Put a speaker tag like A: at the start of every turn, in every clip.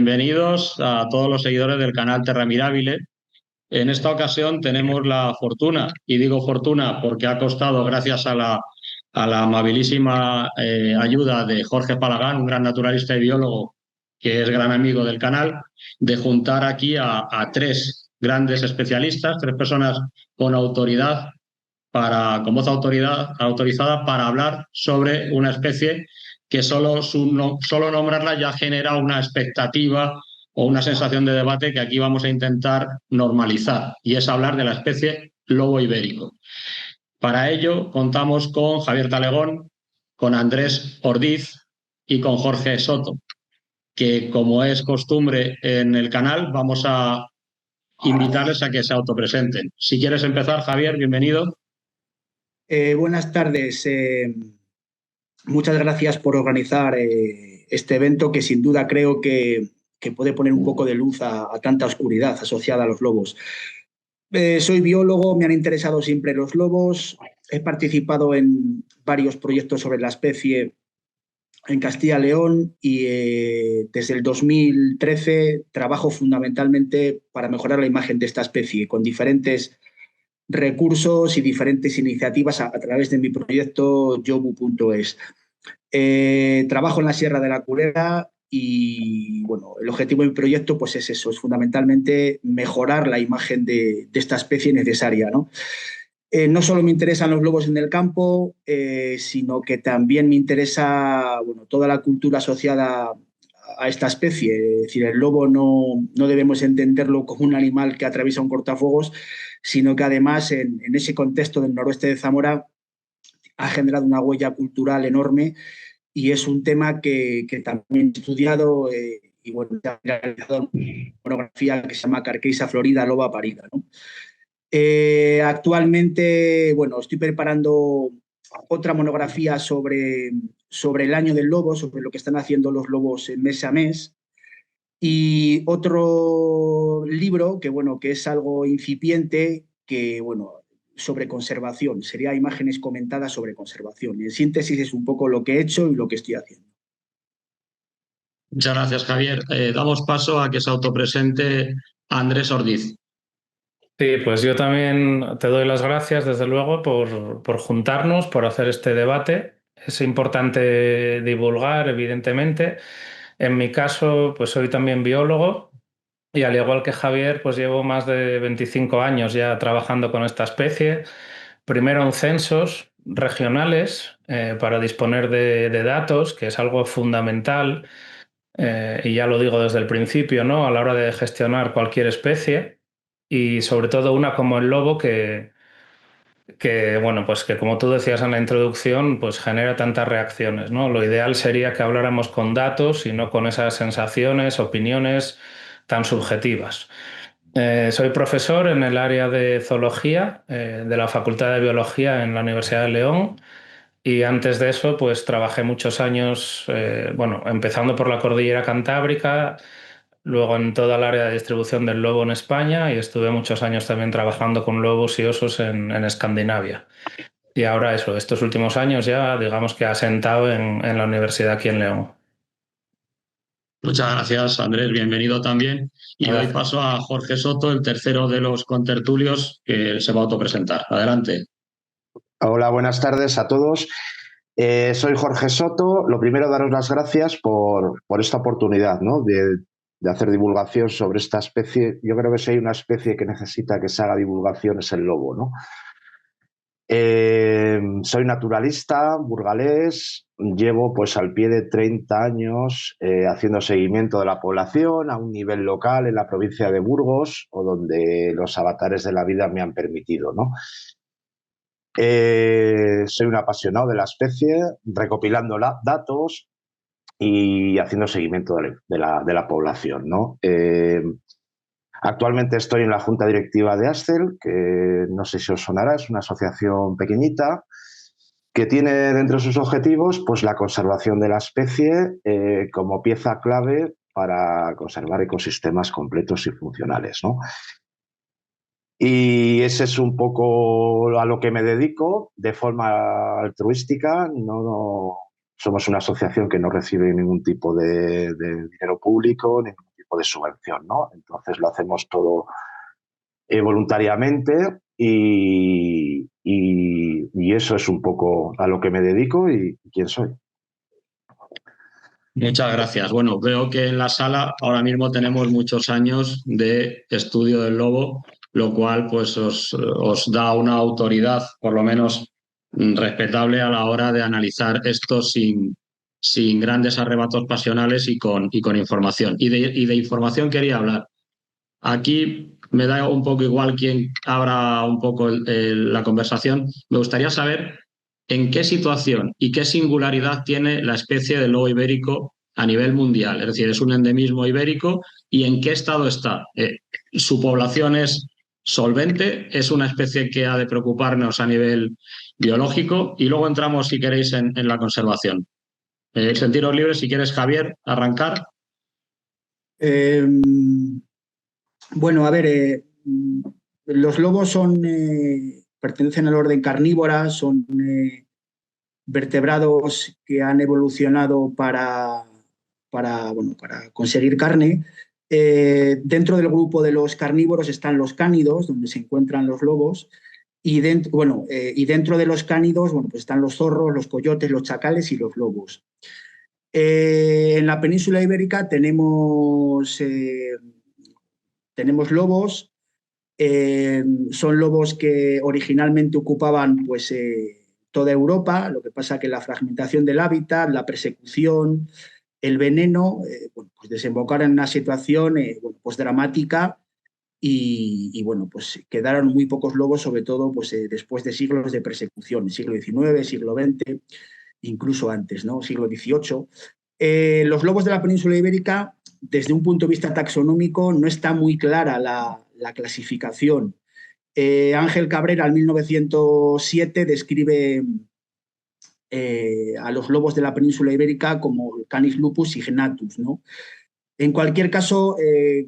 A: Bienvenidos a todos los seguidores del canal Terra Mirabile. En esta ocasión tenemos la fortuna, y digo fortuna porque ha costado, gracias a la amabilísima ayuda de Jorge Palagán, un gran naturalista y biólogo que es gran amigo del canal, de juntar aquí a tres grandes especialistas, tres personas con autoridad con voz autorizada para hablar sobre una especie que solo nombrarla ya genera una expectativa o una sensación de debate que aquí vamos a intentar normalizar, y es hablar de la especie lobo ibérico. Para ello contamos con Javier Talegón, con Andrés Ordiz y con Jorge Soto, que, como es costumbre en el canal, vamos a invitarles a que se autopresenten. Si quieres empezar, Javier, bienvenido.
B: Buenas tardes. Muchas gracias por organizar este evento que sin duda creo que puede poner un poco de luz a tanta oscuridad asociada a los lobos. Soy biólogo, me han interesado siempre los lobos. He participado en varios proyectos sobre la especie en Castilla y León y desde el 2013 trabajo fundamentalmente para mejorar la imagen de esta especie con diferentes recursos y diferentes iniciativas a través de mi proyecto yobu.es. Trabajo en la Sierra de la Culebra y bueno, el objetivo de mi proyecto pues es eso, es fundamentalmente mejorar la imagen de esta especie necesaria, ¿no? No solo me interesan los lobos en el campo, sino que también me interesa bueno, toda la cultura asociada a esta especie. Es decir, el lobo no debemos entenderlo como un animal que atraviesa un cortafuegos, sino que además en ese contexto del noroeste de Zamora ha generado una huella cultural enorme y es un tema que también he estudiado y bueno, he realizado una monografía que se llama Carqueisa Florida, loba parida, ¿no? Actualmente, bueno, estoy preparando otra monografía sobre el año del lobo, sobre lo que están haciendo los lobos mes a mes. Y otro libro que, bueno, que es algo incipiente, que, bueno, sobre conservación. Sería imágenes comentadas sobre conservación. Y en síntesis es un poco lo que he hecho y lo que estoy haciendo.
A: Muchas gracias, Javier. Damos paso a que se autopresente Andrés Ordiz.
C: Sí, pues yo también te doy las gracias, desde luego, por juntarnos, por hacer este debate. Es importante divulgar, evidentemente. En mi caso, pues soy también biólogo y, al igual que Javier, pues llevo más de 25 años ya trabajando con esta especie. Primero en censos regionales para disponer de datos, que es algo fundamental, y ya lo digo desde el principio, ¿no? A la hora de gestionar cualquier especie, y sobre todo una como el lobo bueno, pues que, como tú decías en la introducción, pues genera tantas reacciones, ¿no? Lo ideal sería que habláramos con datos y no con esas sensaciones, opiniones tan subjetivas. Soy profesor en el área de zoología de la Facultad de Biología en la Universidad de León, y antes de eso pues trabajé muchos años, bueno, empezando por la Cordillera Cantábrica, luego en toda el área de distribución del lobo en España, y estuve muchos años también trabajando con lobos y osos en Escandinavia. Y ahora eso, estos últimos años ya digamos que asentado en la universidad aquí en León.
A: Muchas gracias, Andrés. Bienvenido también. Y doy
C: Gracias.
A: paso a Jorge Soto, el tercero de los contertulios, que se va a autopresentar. Adelante.
D: Hola, buenas tardes a todos. Soy Jorge Soto. Lo primero, daros las gracias por esta oportunidad, ¿no? de hacer divulgación sobre esta especie. Yo creo que si hay una especie que necesita que se haga divulgación es el lobo, ¿no? Soy naturalista, burgalés, llevo pues al pie de 30 años haciendo seguimiento de la población a un nivel local en la provincia de Burgos, o donde los avatares de la vida me han permitido, ¿no? Soy un apasionado de la especie, recopilando datos y haciendo seguimiento de la población, ¿no? Actualmente estoy en la junta directiva de Ascel, que no sé si os sonará, es una asociación pequeñita que tiene dentro de sus objetivos pues, la conservación de la especie como pieza clave para conservar ecosistemas completos y funcionales, ¿no? Y ese es un poco a lo que me dedico de forma altruística. No somos una asociación que no recibe ningún tipo de dinero público, ningún tipo de subvención, ¿no? Entonces lo hacemos todo voluntariamente y eso es un poco a lo que me dedico y quién soy.
A: Muchas gracias. Bueno, veo que en la sala ahora mismo tenemos muchos años de estudio del lobo, lo cual pues os da una autoridad, por lo menos respetable, a la hora de analizar esto sin grandes arrebatos pasionales y con información. Y de información quería hablar. Aquí me da un poco igual quién abra un poco la conversación. Me gustaría saber en qué situación y qué singularidad tiene la especie de lobo ibérico a nivel mundial. Es decir, es un endemismo ibérico y en qué estado está. Su población es solvente, es una especie que ha de preocuparnos a nivel biológico y luego entramos, si queréis, en la conservación. Sentiros libres, si quieres, Javier, arrancar.
B: Eh, bueno, a ver, los lobos pertenecen al orden carnívora, son vertebrados que han evolucionado para conseguir carne. Dentro del grupo de los carnívoros están los cánidos, donde se encuentran los lobos, y dentro de los cánidos pues están los zorros, los coyotes, los chacales y los lobos. En la península ibérica tenemos lobos, son lobos que originalmente ocupaban pues, toda Europa, lo que pasa que la fragmentación del hábitat, la persecución, el veneno, pues desembocaron en una situación pues dramática pues quedaron muy pocos lobos, sobre todo pues, después de siglos de persecución, siglo XIX, siglo XX, incluso antes, ¿no? Siglo XVIII. Los lobos de la península ibérica, desde un punto de vista taxonómico, no está muy clara la clasificación. Ángel Cabrera, en 1907, describe a los lobos de la península ibérica como Canis lupus signatus, ¿no? En cualquier caso,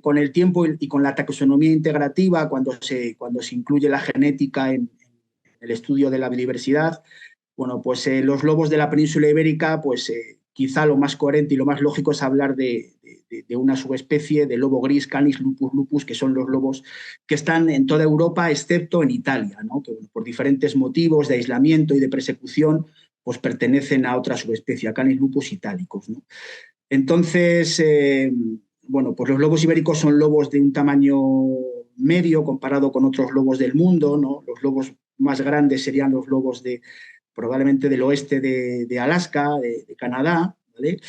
B: con el tiempo y con la taxonomía integrativa, cuando se incluye la genética en el estudio de la biodiversidad, bueno, pues los lobos de la península ibérica, pues quizá lo más coherente y lo más lógico es hablar de una subespecie de lobo gris, Canis lupus lupus, que son los lobos que están en toda Europa, excepto en Italia, ¿no? Que bueno, por diferentes motivos de aislamiento y de persecución, pues pertenecen a otra subespecie, a Canis lupus italicus, ¿no? Entonces, bueno, pues los lobos ibéricos son lobos de un tamaño medio comparado con otros lobos del mundo, ¿no? Los lobos más grandes serían los lobos probablemente del oeste de Alaska, de Canadá, ¿vale?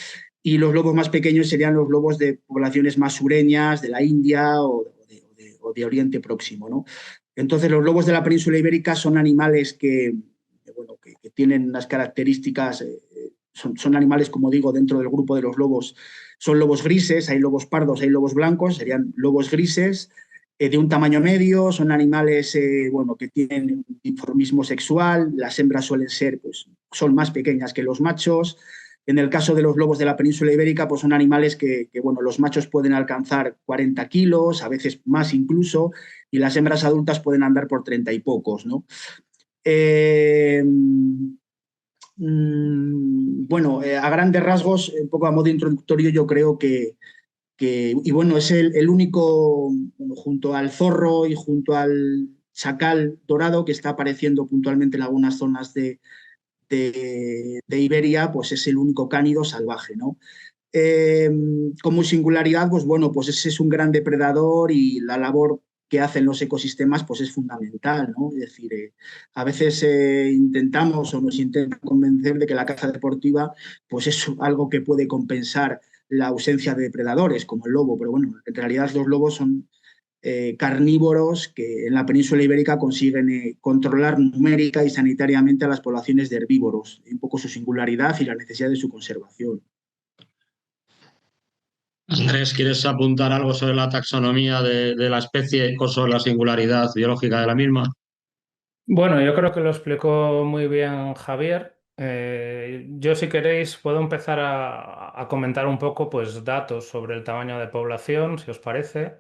B: Y los lobos más pequeños serían los lobos de poblaciones más sureñas, de la India o de Oriente Próximo, ¿no? Entonces, los lobos de la península ibérica son animales que tienen unas características, son animales, como digo, dentro del grupo de los lobos, son lobos grises, hay lobos pardos, hay lobos blancos, serían lobos grises, de un tamaño medio, son animales que tienen un dimorfismo sexual, las hembras suelen ser, pues, son más pequeñas que los machos. En el caso de los lobos de la península ibérica, pues son animales que los machos pueden alcanzar 40 kilos, a veces más incluso, y las hembras adultas pueden andar por 30 y pocos, ¿no? A grandes rasgos, un poco a modo introductorio, yo creo y bueno, es el único, junto al zorro y junto al chacal dorado, que está apareciendo puntualmente en algunas zonas de Iberia, pues es el único cánido salvaje, ¿no? Como singularidad, pues bueno, pues ese es un gran depredador y la labor que hacen los ecosistemas pues es fundamental, ¿no? Es decir, a veces intentamos o nos intentan convencer de que la caza deportiva pues es algo que puede compensar la ausencia de depredadores como el lobo, pero bueno, en realidad los lobos son carnívoros que en la península ibérica consiguen controlar numérica y sanitariamente a las poblaciones de herbívoros, un poco su singularidad y la necesidad de su conservación.
A: Andrés, ¿quieres apuntar algo sobre la taxonomía de la especie o sobre la singularidad biológica de la misma?
C: Bueno, yo creo que lo explicó muy bien Javier. Yo, si queréis, puedo empezar a comentar un poco pues, datos sobre el tamaño de población, si os parece,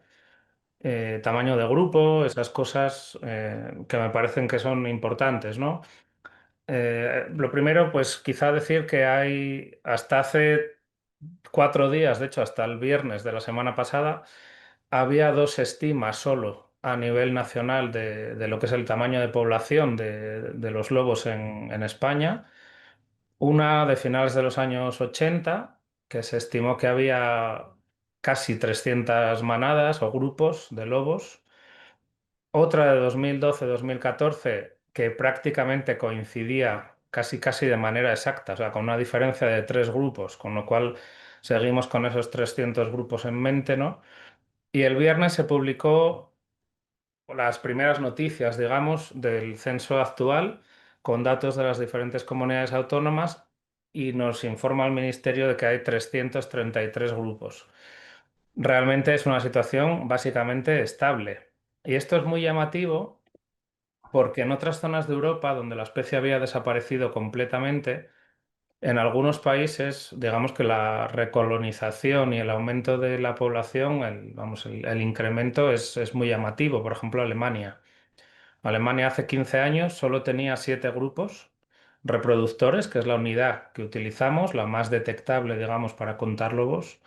C: tamaño de grupo, esas cosas que me parecen que son importantes, ¿no? Lo primero, pues quizá decir que hay hasta hace 4 días, de hecho, hasta el viernes de la semana pasada, había dos estimas solo a nivel nacional de lo que es el tamaño de población de los lobos en España. Una de finales de los años 80, que se estimó que había casi 300 manadas o grupos de lobos. Otra de 2012-2014, que prácticamente coincidía casi de manera exacta, o sea, con una diferencia de 3 grupos, con lo cual seguimos con esos 300 grupos en mente, ¿no? Y el viernes se publicó las primeras noticias, digamos, del censo actual, con datos de las diferentes comunidades autónomas, y nos informa el Ministerio de que hay 333 grupos. Realmente es una situación básicamente estable. Y esto es muy llamativo porque en otras zonas de Europa, donde la especie había desaparecido completamente, en algunos países, digamos que la recolonización y el aumento de la población, el incremento es muy llamativo. Por ejemplo, Alemania. Alemania hace 15 años solo tenía 7 grupos reproductores, que es la unidad que utilizamos, la más detectable, digamos, para contar lobos.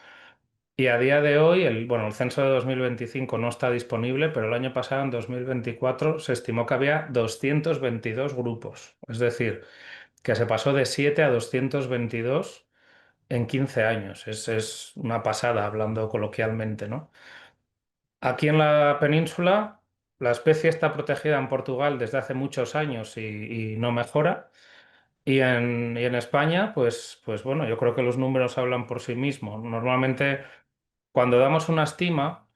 C: Y a día de hoy, el censo de 2025 no está disponible, pero el año pasado, en 2024, se estimó que había 222 grupos. Es decir, que se pasó de 7 a 222 en 15 años. Es una pasada, hablando coloquialmente, ¿no? Aquí en la península, la especie está protegida en Portugal desde hace muchos años y no mejora. Y en España, pues bueno, yo creo que los números hablan por sí mismos. Normalmente, cuando damos una estima,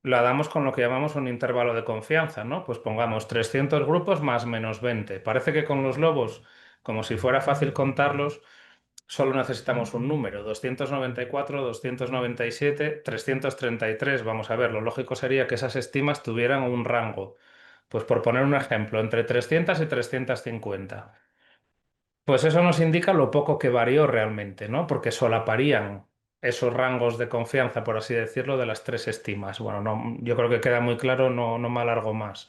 C: la damos con lo que llamamos un intervalo de confianza, ¿no? Pues pongamos 300 grupos más menos 20. Parece que con los lobos, como si fuera fácil contarlos, solo necesitamos un número: 294, 297, 333. Vamos a ver, lo lógico sería que esas estimas tuvieran un rango. Pues por poner un ejemplo, entre 300 y 350. Pues eso nos indica lo poco que varió realmente, ¿no? Porque solaparían esos rangos de confianza, por así decirlo, de las tres estimas. Bueno, no, yo creo que queda muy claro, no me alargo más.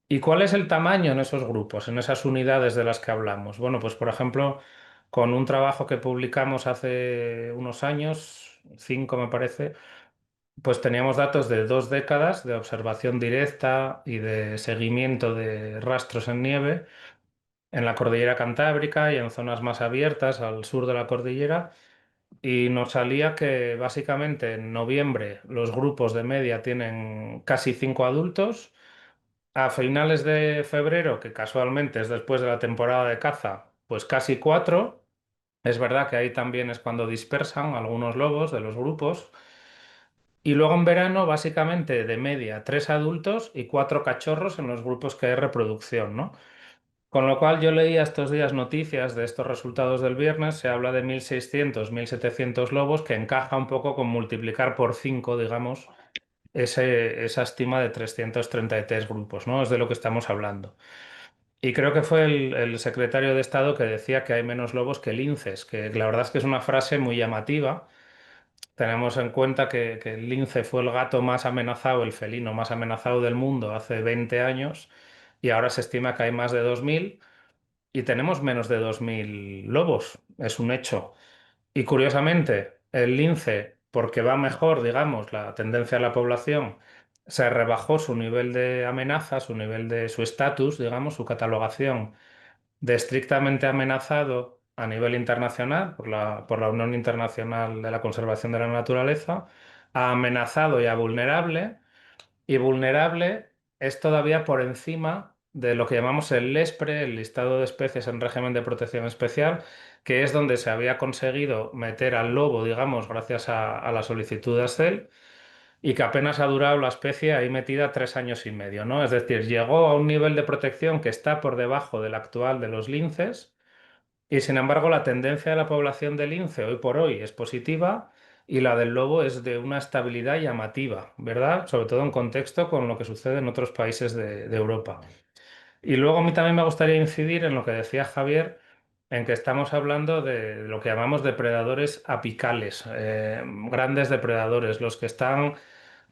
C: ¿Y cuál es el tamaño en esos grupos, en esas unidades de las que hablamos? Bueno, pues por ejemplo, con un trabajo que publicamos hace unos años, 5 me parece, pues teníamos datos de 2 décadas de observación directa y de seguimiento de rastros en nieve en la cordillera Cantábrica y en zonas más abiertas al sur de la cordillera. Y nos salía que básicamente en noviembre los grupos de media tienen casi 5 adultos. A finales de febrero, que casualmente es después de la temporada de caza, pues casi 4. Es verdad que ahí también es cuando dispersan algunos lobos de los grupos. Y luego en verano, básicamente de media, 3 adultos y 4 cachorros en los grupos que hay reproducción, ¿no? Con lo cual yo leía estos días noticias de estos resultados del viernes. Se habla de 1.600, 1.700 lobos, que encaja un poco con multiplicar por 5, digamos, esa estima de 333 grupos, ¿no? Es de lo que estamos hablando. Y creo que fue el secretario de Estado que decía que hay menos lobos que linces, que la verdad es que es una frase muy llamativa. Tenemos en cuenta que el lince fue el gato más amenazado, el felino más amenazado del mundo hace 20 años, y ahora se estima que hay más de 2.000 y tenemos menos de 2.000 lobos. Es un hecho. Y curiosamente, el lince, porque va mejor, digamos, la tendencia de la población, se rebajó su nivel de amenaza, su nivel de su estatus, digamos, su catalogación de estrictamente amenazado a nivel internacional por la Unión Internacional de la Conservación de la Naturaleza, a amenazado y a vulnerable. Y vulnerable es todavía por encima de lo que llamamos el LESPRE, el listado de especies en régimen de protección especial, que es donde se había conseguido meter al lobo, digamos, gracias a la solicitud de Ascel, y que apenas ha durado la especie ahí metida 3 años y medio, ¿no? Es decir, llegó a un nivel de protección que está por debajo del actual de los linces, y sin embargo la tendencia de la población de lince hoy por hoy es positiva y la del lobo es de una estabilidad llamativa, ¿verdad? Sobre todo en contexto con lo que sucede en otros países de Europa. Y luego a mí también me gustaría incidir en lo que decía Javier, en que estamos hablando de lo que llamamos depredadores apicales, grandes depredadores, los que están,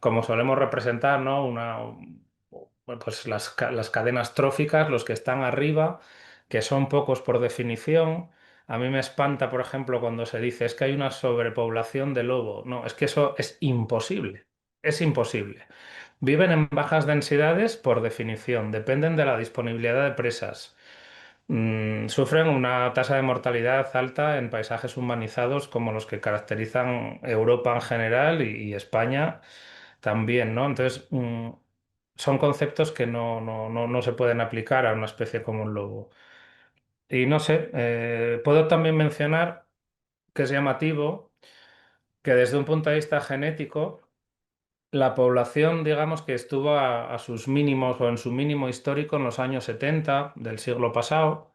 C: como solemos representar, ¿no? Bueno, pues las cadenas tróficas, los que están arriba, que son pocos por definición, A mí me espanta, por ejemplo, cuando se dice es que hay una sobrepoblación de lobo. No, es que eso es imposible. Es imposible. Viven en bajas densidades por definición, dependen de la disponibilidad de presas. Sufren una tasa de mortalidad alta en paisajes humanizados como los que caracterizan Europa en general y España también, ¿no? Entonces, son conceptos que no se pueden aplicar a una especie como un lobo. Y no sé, puedo también mencionar que es llamativo que desde un punto de vista genético, la población, digamos, que estuvo a sus mínimos o en su mínimo histórico en los años 70 del siglo pasado,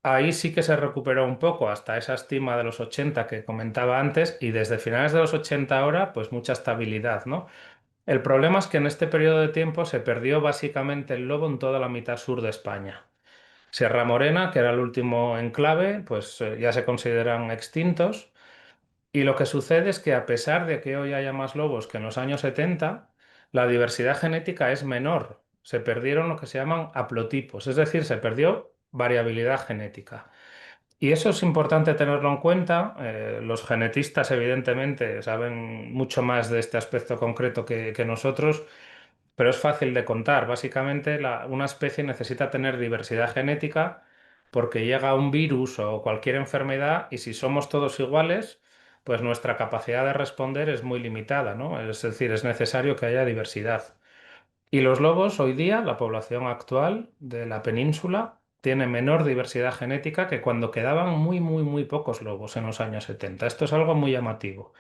C: ahí sí que se recuperó un poco hasta esa estima de los 80 que comentaba antes y desde finales de los 80 ahora, pues mucha estabilidad, ¿no? El problema es que en este periodo de tiempo se perdió básicamente el lobo en toda la mitad sur de España. Sierra Morena, que era el último enclave, pues ya se consideran extintos. Y lo que sucede es que a pesar de que hoy haya más lobos que en los años 70, la diversidad genética es menor. Se perdieron lo que se llaman haplotipos, es decir, se perdió variabilidad genética. Y eso es importante tenerlo en cuenta. Los genetistas, evidentemente, saben mucho más de este aspecto concreto que nosotros, pero es fácil de contar. Básicamente, una especie necesita tener diversidad genética porque llega un virus o cualquier enfermedad y si somos todos iguales, pues nuestra capacidad de responder es muy limitada, ¿no? Es decir, es necesario que haya diversidad. Y los lobos, hoy día, la población actual de la península, tiene menor diversidad genética que cuando quedaban muy pocos lobos en los años 70. Esto es algo muy llamativo.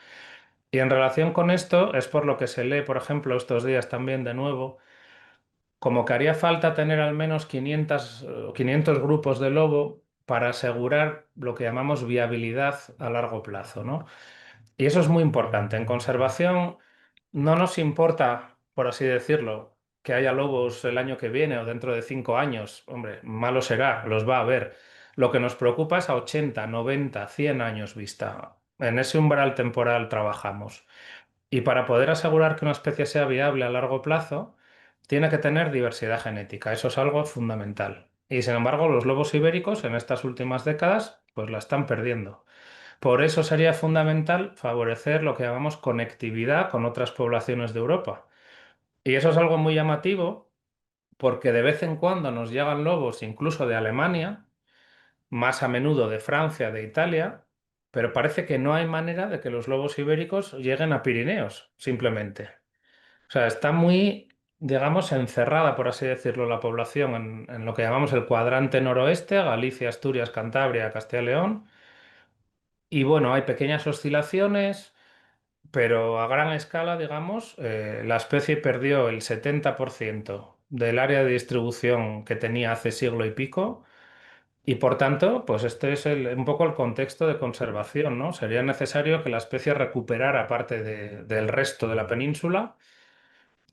C: Y en relación con esto, es por lo que se lee, por ejemplo, estos días también de nuevo, como que haría falta tener al menos 500 grupos de lobo para asegurar lo que llamamos viabilidad a largo plazo, ¿no? Y eso es muy importante. En conservación no nos importa, por así decirlo, que haya lobos el año que viene o dentro de 5 años. Hombre, malo será, los va a haber. Lo que nos preocupa es a 80, 90, 100 años vista. En ese umbral temporal trabajamos. Y para poder asegurar que una especie sea viable a largo plazo, tiene que tener diversidad genética. Eso es algo fundamental. Y sin embargo, los lobos ibéricos en estas últimas décadas, pues la están perdiendo. Por eso sería fundamental favorecer lo que llamamos conectividad con otras poblaciones de Europa. Y eso es algo muy llamativo porque de vez en cuando nos llegan lobos incluso de Alemania, más a menudo de Francia, de Italia, pero parece que no hay manera de que los lobos ibéricos lleguen a Pirineos, simplemente. O sea, está muy, digamos, encerrada, por así decirlo, la población en lo que llamamos el cuadrante noroeste, Galicia, Asturias, Cantabria, Castilla y León. Y bueno, hay pequeñas oscilaciones, pero a gran escala, digamos, la especie perdió el 70% del área de distribución que tenía hace siglo y pico. Y por tanto, pues este es un poco el contexto de conservación, ¿no? Sería necesario que la especie recuperara parte del resto de la península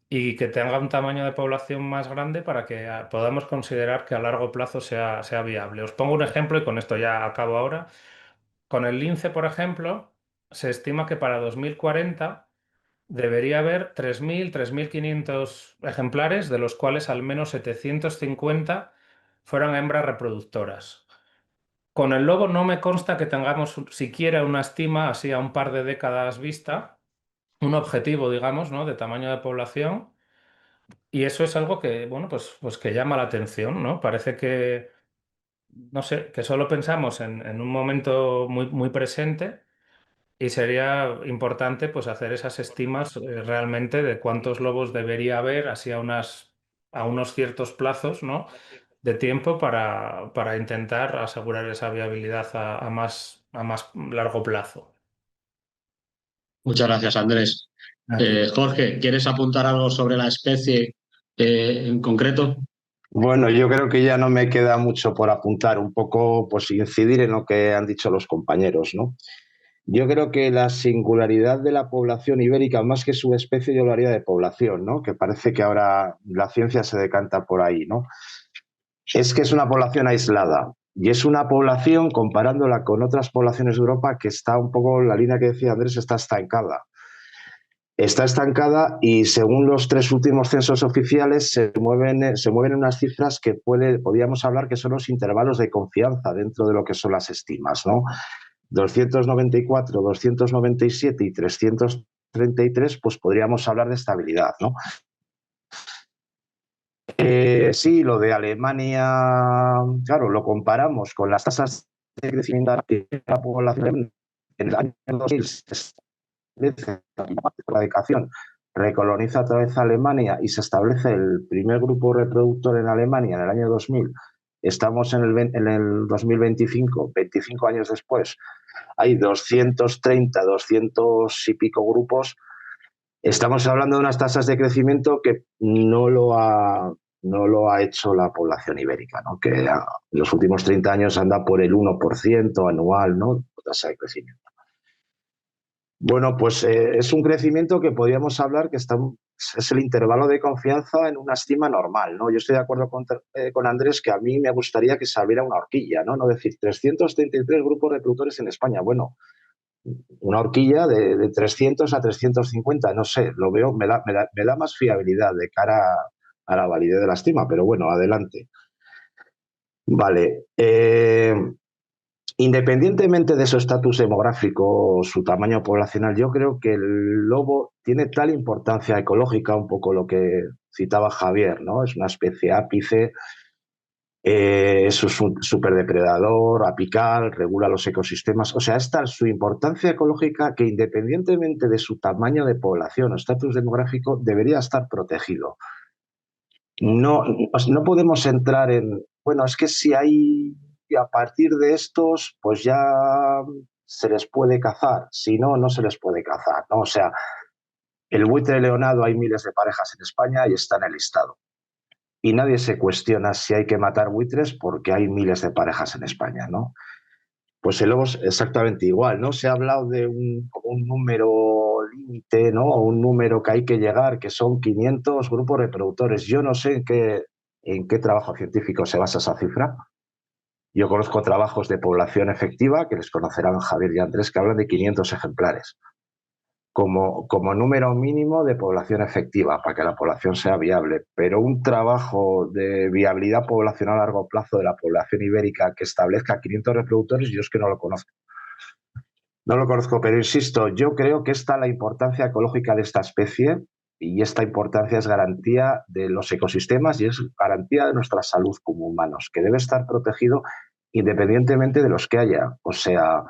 C: y que tenga un tamaño de población más grande para que podamos considerar que a largo plazo sea viable. Os pongo un ejemplo y con esto ya acabo ahora. Con el lince, por ejemplo, se estima que para 2040 debería haber 3.000, 3.500 ejemplares, de los cuales al menos 750 fueran hembras reproductoras. Con el lobo no me consta que tengamos siquiera una estima así a un par de décadas vista, un objetivo, digamos, ¿no? De tamaño de población. Y eso es algo que, bueno, pues que llama la atención, ¿no? Parece que, no sé, que solo pensamos en un momento muy presente y sería importante pues hacer esas estimas realmente de cuántos lobos debería haber así a unos ciertos plazos, ¿no? De tiempo para intentar asegurar esa viabilidad a más largo plazo.
A: Muchas gracias, Andrés.
C: A ti.
A: Jorge, ¿quieres apuntar algo sobre la especie en concreto?
D: Bueno, yo creo que ya no me queda mucho por apuntar, un poco pues incidir en lo que han dicho los compañeros, ¿no? Yo creo que la singularidad de la población ibérica, más que subespecie, yo lo haría de población, ¿no? Que parece que ahora la ciencia se decanta por ahí, ¿no? Es que es una población aislada y es una población, comparándola con otras poblaciones de Europa, que está un poco, la línea que decía Andrés, está estancada. está estancada y según los 3 últimos censos oficiales se mueven unas cifras que podríamos hablar que son los intervalos de confianza dentro de lo que son las estimas, ¿no? 294, 297 y 333, pues podríamos hablar de estabilidad, ¿no? Sí, lo de Alemania, claro, lo comparamos con las tasas de crecimiento de la población en el año 2000, la dedicación recoloniza otra vez Alemania y se establece el primer grupo reproductor en Alemania en el año 2000. Estamos en el 2025, 25 años después, hay 230, 200 y pico grupos. Estamos hablando de unas tasas de crecimiento que no lo ha hecho la población ibérica, ¿no? Que en los últimos 30 años anda por el 1% anual, ¿no? Tasa de crecimiento. Bueno, pues es un crecimiento que podríamos hablar que es el intervalo de confianza en una estima normal, ¿no? Yo estoy de acuerdo con Andrés que a mí me gustaría que se abriera una horquilla, ¿no? No decir 333 grupos reproductores en España. Bueno, una horquilla de 300 a 350, no sé, lo veo, me da más fiabilidad de cara a la validez de la estima, pero bueno, adelante. Vale. Independientemente de su estatus demográfico o su tamaño poblacional, yo creo que el lobo tiene tal importancia ecológica, un poco lo que citaba Javier, ¿no? Es una especie ápice, es un superdepredador, apical, regula los ecosistemas. O sea, es tal su importancia ecológica que independientemente de su tamaño de población o estatus demográfico, debería estar protegido. No podemos entrar en, bueno, es que si hay, a partir de estos, pues ya se les puede cazar, si no, no se les puede cazar, ¿no? O sea, el buitre leonado, hay miles de parejas en España y está en el listado. Y nadie se cuestiona si hay que matar buitres porque hay miles de parejas en España, ¿no? Pues el lobo es exactamente igual, ¿no? Se ha hablado de un número límite, ¿no? O un número que hay que llegar, que son 500 grupos reproductores. Yo no sé en qué trabajo científico se basa esa cifra. Yo conozco trabajos de población efectiva, que les conocerán Javier y Andrés, que hablan de 500 ejemplares como número mínimo de población efectiva para que la población sea viable. Pero un trabajo de viabilidad poblacional a largo plazo de la población ibérica que establezca 500 reproductores, yo es que no lo conozco. No lo conozco, pero insisto, yo creo que esta la importancia ecológica de esta especie y esta importancia es garantía de los ecosistemas y es garantía de nuestra salud como humanos, que debe estar protegido independientemente de los que haya. O sea,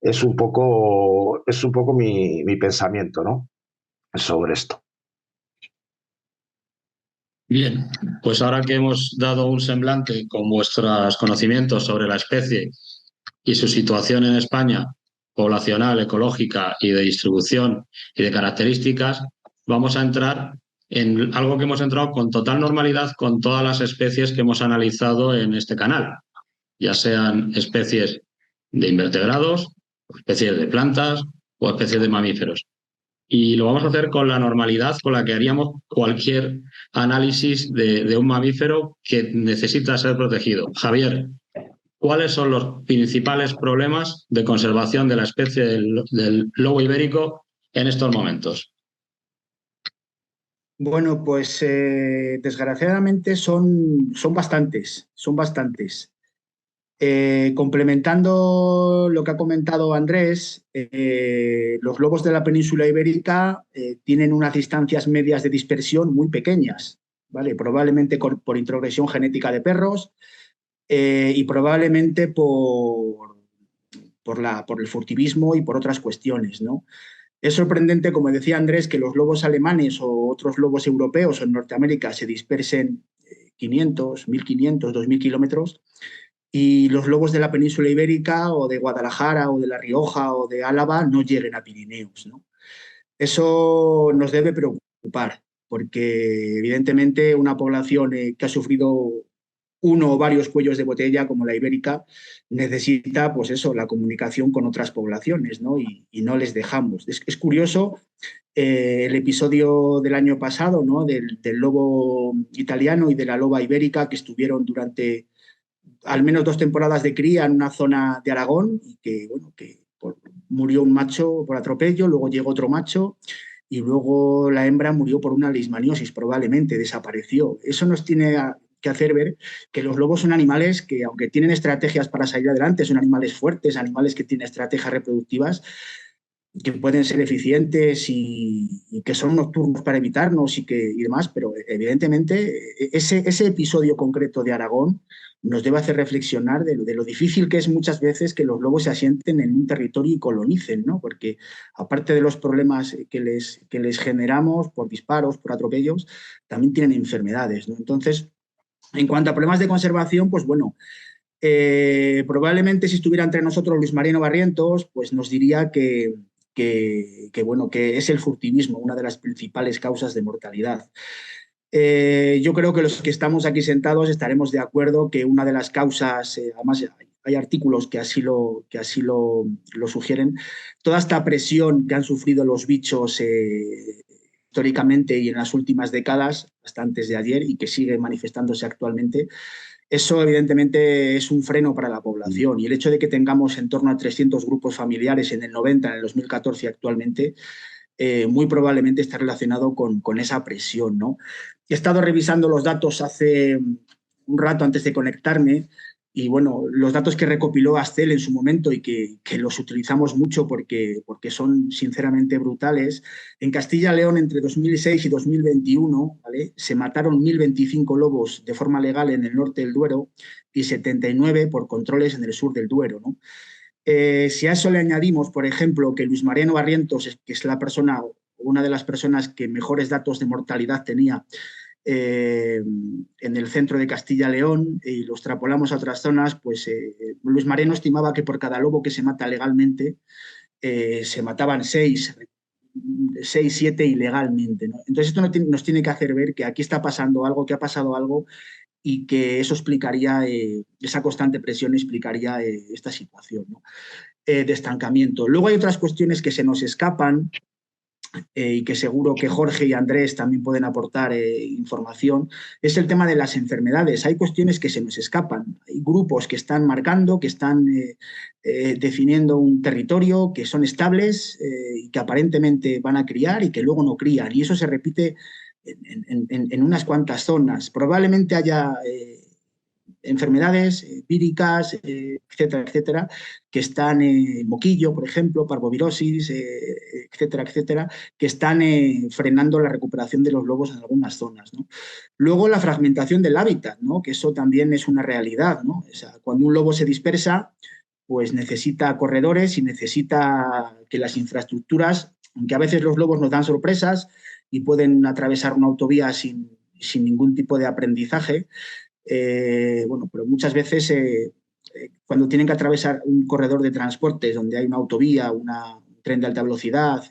D: es un poco mi pensamiento, ¿no? Sobre esto.
A: Bien, pues ahora que hemos dado un semblante con vuestros conocimientos sobre la especie y su situación en España, poblacional, ecológica y de distribución y de características, vamos a entrar en algo que hemos entrado con total normalidad con todas las especies que hemos analizado en este canal, ya sean especies de invertebrados, especies de plantas o especies de mamíferos. Y lo vamos a hacer con la normalidad con la que haríamos cualquier análisis de un mamífero que necesita ser protegido. Javier, ¿cuáles son los principales problemas de conservación de la especie del lobo ibérico en estos momentos?
B: Bueno, pues desgraciadamente son bastantes, complementando lo que ha comentado Andrés, los lobos de la península ibérica tienen unas distancias medias de dispersión muy pequeñas, ¿vale? Probablemente por introgresión genética de perros y probablemente por el furtivismo y por otras cuestiones, ¿no? Es sorprendente, como decía Andrés, que los lobos alemanes o otros lobos europeos o en Norteamérica se dispersen 500, 1.500, 2.000 kilómetros y los lobos de la península ibérica o de Guadalajara o de La Rioja o de Álava no lleguen a Pirineos, ¿no? Eso nos debe preocupar porque evidentemente una población que ha sufrido uno o varios cuellos de botella como la ibérica necesita pues eso, la comunicación con otras poblaciones, ¿no? Y no les dejamos. Es curioso el episodio del año pasado, ¿no? Del lobo italiano y de la loba ibérica que estuvieron durante al menos 2 temporadas de cría en una zona de Aragón y que, bueno, que murió un macho por atropello, luego llegó otro macho y luego la hembra murió por una leishmaniosis, probablemente desapareció. Eso nos tiene que hacer ver que los lobos son animales que, aunque tienen estrategias para salir adelante, son animales fuertes, animales que tienen estrategias reproductivas, que pueden ser eficientes y que son nocturnos para evitarnos y demás, pero evidentemente ese episodio concreto de Aragón nos debe hacer reflexionar de lo difícil que es muchas veces que los lobos se asienten en un territorio y colonicen, ¿no? Porque aparte de los problemas que les generamos por disparos, por atropellos, también tienen enfermedades, ¿no? Entonces, en cuanto a problemas de conservación, pues bueno, probablemente si estuviera entre nosotros Luis Mariano Barrientos, pues nos diría bueno, que es el furtivismo, una de las principales causas de mortalidad. Yo creo que los que estamos aquí sentados estaremos de acuerdo que una de las causas, además hay artículos que así lo sugieren, toda esta presión que han sufrido los bichos históricamente y en las últimas décadas, hasta antes de ayer, y que sigue manifestándose actualmente, eso evidentemente es un freno para la población, y el hecho de que tengamos en torno a 300 grupos familiares en el 90, en el 2014 actualmente, muy probablemente está relacionado con esa presión, ¿no? He estado revisando los datos hace un rato antes de conectarme y, bueno, los datos que recopiló Ascel en su momento y que los utilizamos mucho porque son sinceramente brutales. En Castilla y León, entre 2006 y 2021, ¿vale?, se mataron 1.025 lobos de forma legal en el norte del Duero y 79 por controles en el sur del Duero, ¿no? Si a eso le añadimos, por ejemplo, que Luis Mariano Barrientos, que es una de las personas que mejores datos de mortalidad tenía en el centro de Castilla y León, y lo extrapolamos a otras zonas, pues Luis Mariano estimaba que por cada lobo que se mata legalmente se mataban 6, 7 ilegalmente, ¿no? Entonces esto nos tiene que hacer ver que aquí está pasando algo, que ha pasado algo, y que eso explicaría, esa constante presión explicaría esta situación, ¿no?, de estancamiento. Luego hay otras cuestiones que se nos escapan y que seguro que Jorge y Andrés también pueden aportar información. Es el tema de las enfermedades. Hay cuestiones que se nos escapan. Hay grupos que están marcando, que están definiendo un territorio, que son estables y que aparentemente van a criar y que luego no crían. Y eso se repite en unas cuantas zonas. Probablemente haya enfermedades víricas, etcétera, etcétera, que están en moquillo, por ejemplo, parvovirosis, etcétera, etcétera, que están frenando la recuperación de los lobos en algunas zonas, ¿no? Luego la fragmentación del hábitat, ¿no?, que eso también es una realidad, ¿no? O sea, cuando un lobo se dispersa, pues necesita corredores y necesita que las infraestructuras, aunque a veces los lobos nos dan sorpresas y pueden atravesar una autovía sin ningún tipo de aprendizaje, bueno, pero muchas veces cuando tienen que atravesar un corredor de transportes donde hay una autovía, un tren de alta velocidad,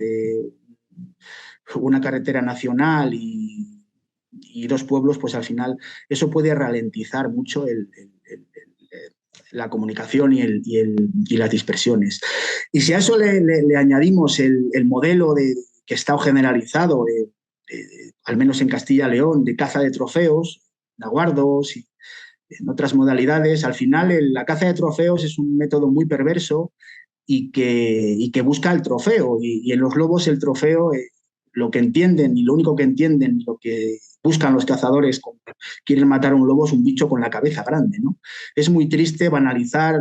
B: una carretera nacional y dos pueblos, pues al final eso puede ralentizar mucho la comunicación y las dispersiones. Y si a eso le añadimos el modelo que está generalizado, al menos en Castilla y León, de caza de trofeos, naguardos y en otras modalidades, al final la caza de trofeos es un método muy perverso y que busca el trofeo. Y en los lobos el trofeo, lo que entienden y lo único que entienden, lo que buscan los cazadores cuando quieren matar a un lobo, es un bicho con la cabeza grande, ¿no? Es muy triste banalizar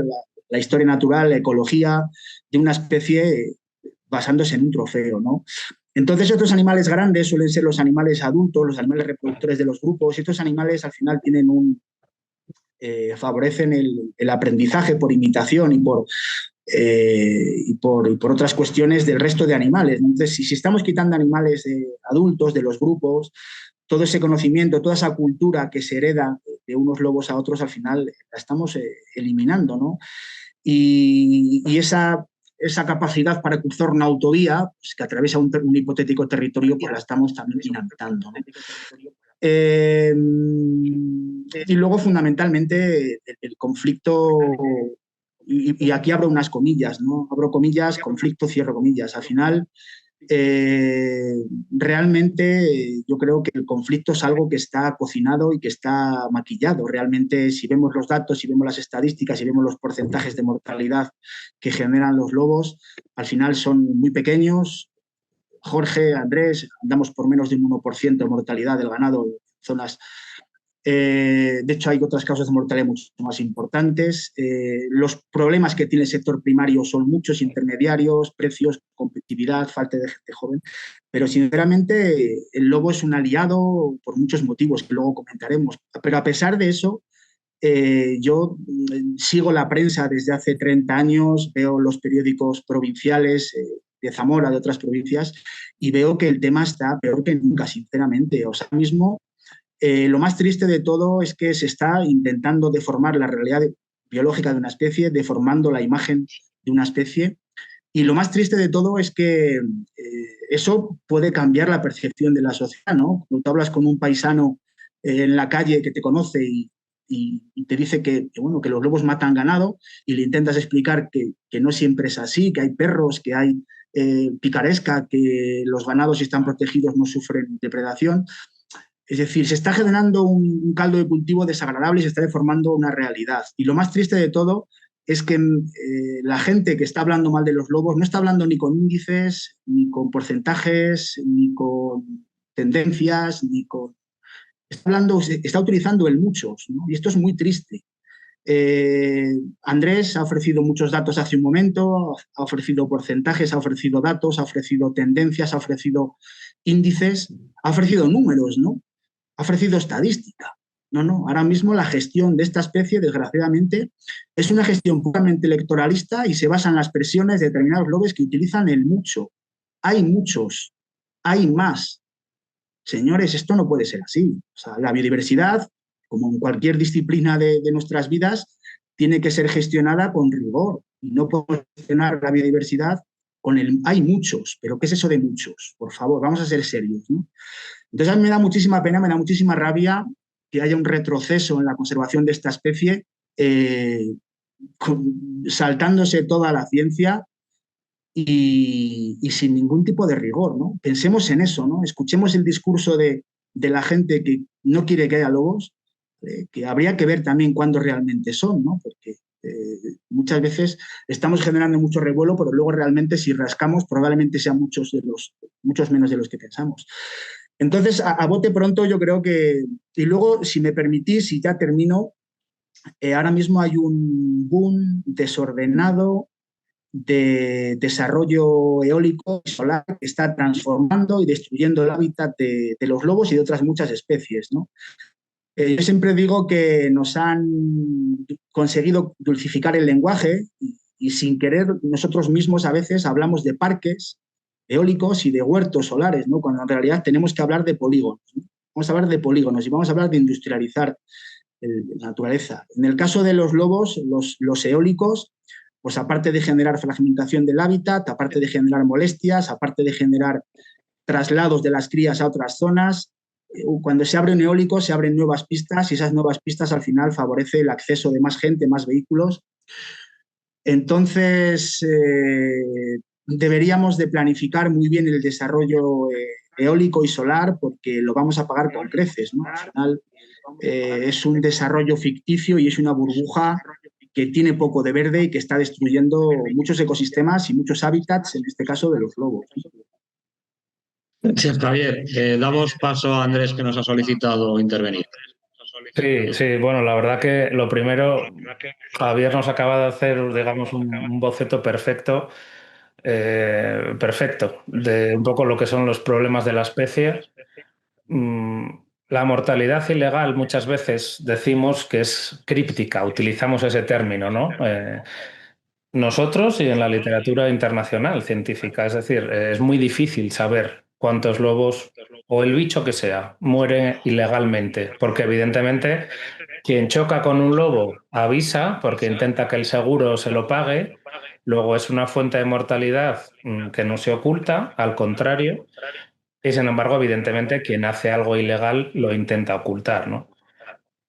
B: la historia natural, la ecología de una especie basándose en un trofeo, ¿no? Entonces, otros animales grandes suelen ser los animales adultos, los animales reproductores de los grupos, y estos animales al final tienen favorecen el aprendizaje por imitación y por otras cuestiones del resto de animales. Entonces, si estamos quitando animales adultos de los grupos, todo ese conocimiento, toda esa cultura que se hereda de unos lobos a otros, al final la estamos eliminando, ¿no? Y esa capacidad para cruzar una autovía, pues, que atraviesa un hipotético territorio, pues la estamos también inhabilitando, ¿no? Y luego, fundamentalmente, el conflicto, y aquí abro unas comillas, ¿no? Abro comillas, conflicto, cierro comillas. Al final, realmente yo creo que el conflicto es algo que está cocinado y que está maquillado. Realmente, si vemos los datos, si vemos las estadísticas, si vemos los porcentajes de mortalidad que generan los lobos, al final son muy pequeños. Jorge, Andrés, andamos por menos de un 1% de mortalidad del ganado en zonas. De hecho, hay otras causas de mortalidad mucho más importantes. Los problemas que tiene el sector primario son muchos: intermediarios, precios, competitividad, falta de gente joven. Pero, sinceramente, el lobo es un aliado por muchos motivos que luego comentaremos. Pero, a pesar de eso, yo sigo la prensa desde hace 30 años, veo los periódicos provinciales de Zamora, de otras provincias, y veo que el tema está peor que nunca, sinceramente. O sea, mismo lo más triste de todo es que se está intentando deformar la realidad biológica de una especie, deformando la imagen de una especie. Y lo más triste de todo es que eso puede cambiar la percepción de la sociedad, ¿no? Cuando tú hablas con un paisano en la calle que te conoce y te dice bueno, que los lobos matan ganado, y le intentas explicar que no siempre es así, que hay perros, que hay picaresca, que los ganados, si están protegidos, no sufren depredación. Es decir, se está generando un caldo de cultivo desagradable y se está deformando una realidad. Y lo más triste de todo es que la gente que está hablando mal de los lobos no está hablando ni con índices, ni con porcentajes, ni con tendencias, ni con... Está utilizando el muchos, ¿no? Y esto es muy triste. Andrés ha ofrecido muchos datos hace un momento, ha ofrecido porcentajes, ha ofrecido datos, ha ofrecido tendencias, ha ofrecido índices, ha ofrecido números, ¿no? Ha ofrecido estadística. No, ahora mismo la gestión de esta especie, desgraciadamente, es una gestión puramente electoralista y se basa en las presiones de determinados lobbies que utilizan el mucho. Hay muchos, hay más. Señores, esto no puede ser así. O sea, la biodiversidad, como en cualquier disciplina de nuestras vidas, tiene que ser gestionada con rigor. Y no podemos gestionar la biodiversidad con el... Hay muchos, pero ¿qué es eso de muchos? Por favor, vamos a ser serios, ¿no? Entonces, a mí me da muchísima pena, me da muchísima rabia que haya un retroceso en la conservación de esta especie, saltándose toda la ciencia y sin ningún tipo de rigor, ¿no? Pensemos en eso, ¿no? Escuchemos el discurso de la gente que no quiere que haya lobos, que habría que ver también cuándo realmente son, ¿no? Porque muchas veces estamos generando mucho revuelo, pero luego realmente, si rascamos, probablemente sean muchos menos de los que pensamos. Entonces, a bote pronto, yo creo que... Y luego, si me permitís, y ya termino, ahora mismo hay un boom desordenado de desarrollo eólico y solar que está transformando y destruyendo el hábitat de los lobos y de otras muchas especies, ¿no? Yo siempre digo que nos han conseguido dulcificar el lenguaje y sin querer nosotros mismos a veces hablamos de parques eólicos y de huertos solares, ¿no? Cuando en realidad tenemos que hablar de polígonos, ¿no? Vamos a hablar de polígonos y vamos a hablar de industrializar la naturaleza. En el caso de los lobos, los eólicos, pues aparte de generar fragmentación del hábitat, aparte de generar molestias, aparte de generar traslados de las crías a otras zonas, cuando se abre un eólico se abren nuevas pistas y esas nuevas pistas al final favorece el acceso de más gente, más vehículos. Entonces, deberíamos de planificar muy bien el desarrollo eólico y solar, porque lo vamos a pagar con creces, ¿no? Al final es un desarrollo ficticio y es una burbuja que tiene poco de verde y que está destruyendo muchos ecosistemas y muchos hábitats, en este caso de los lobos.
A: Gracias, Javier. Damos paso a Andrés, que nos ha solicitado intervenir.
C: Sí, bueno, la verdad que lo primero, Javier nos acaba de hacer, digamos, un boceto perfecto de un poco lo que son los problemas de la especie. La mortalidad ilegal muchas veces decimos que es críptica, utilizamos ese término, ¿no? Nosotros y en la literatura internacional científica, es decir, es muy difícil saber cuántos lobos o el bicho que sea muere ilegalmente, porque evidentemente quien choca con un lobo avisa porque intenta que el seguro se lo pague, luego es una fuente de mortalidad que no se oculta, al contrario, y sin embargo, evidentemente, quien hace algo ilegal lo intenta ocultar, ¿no?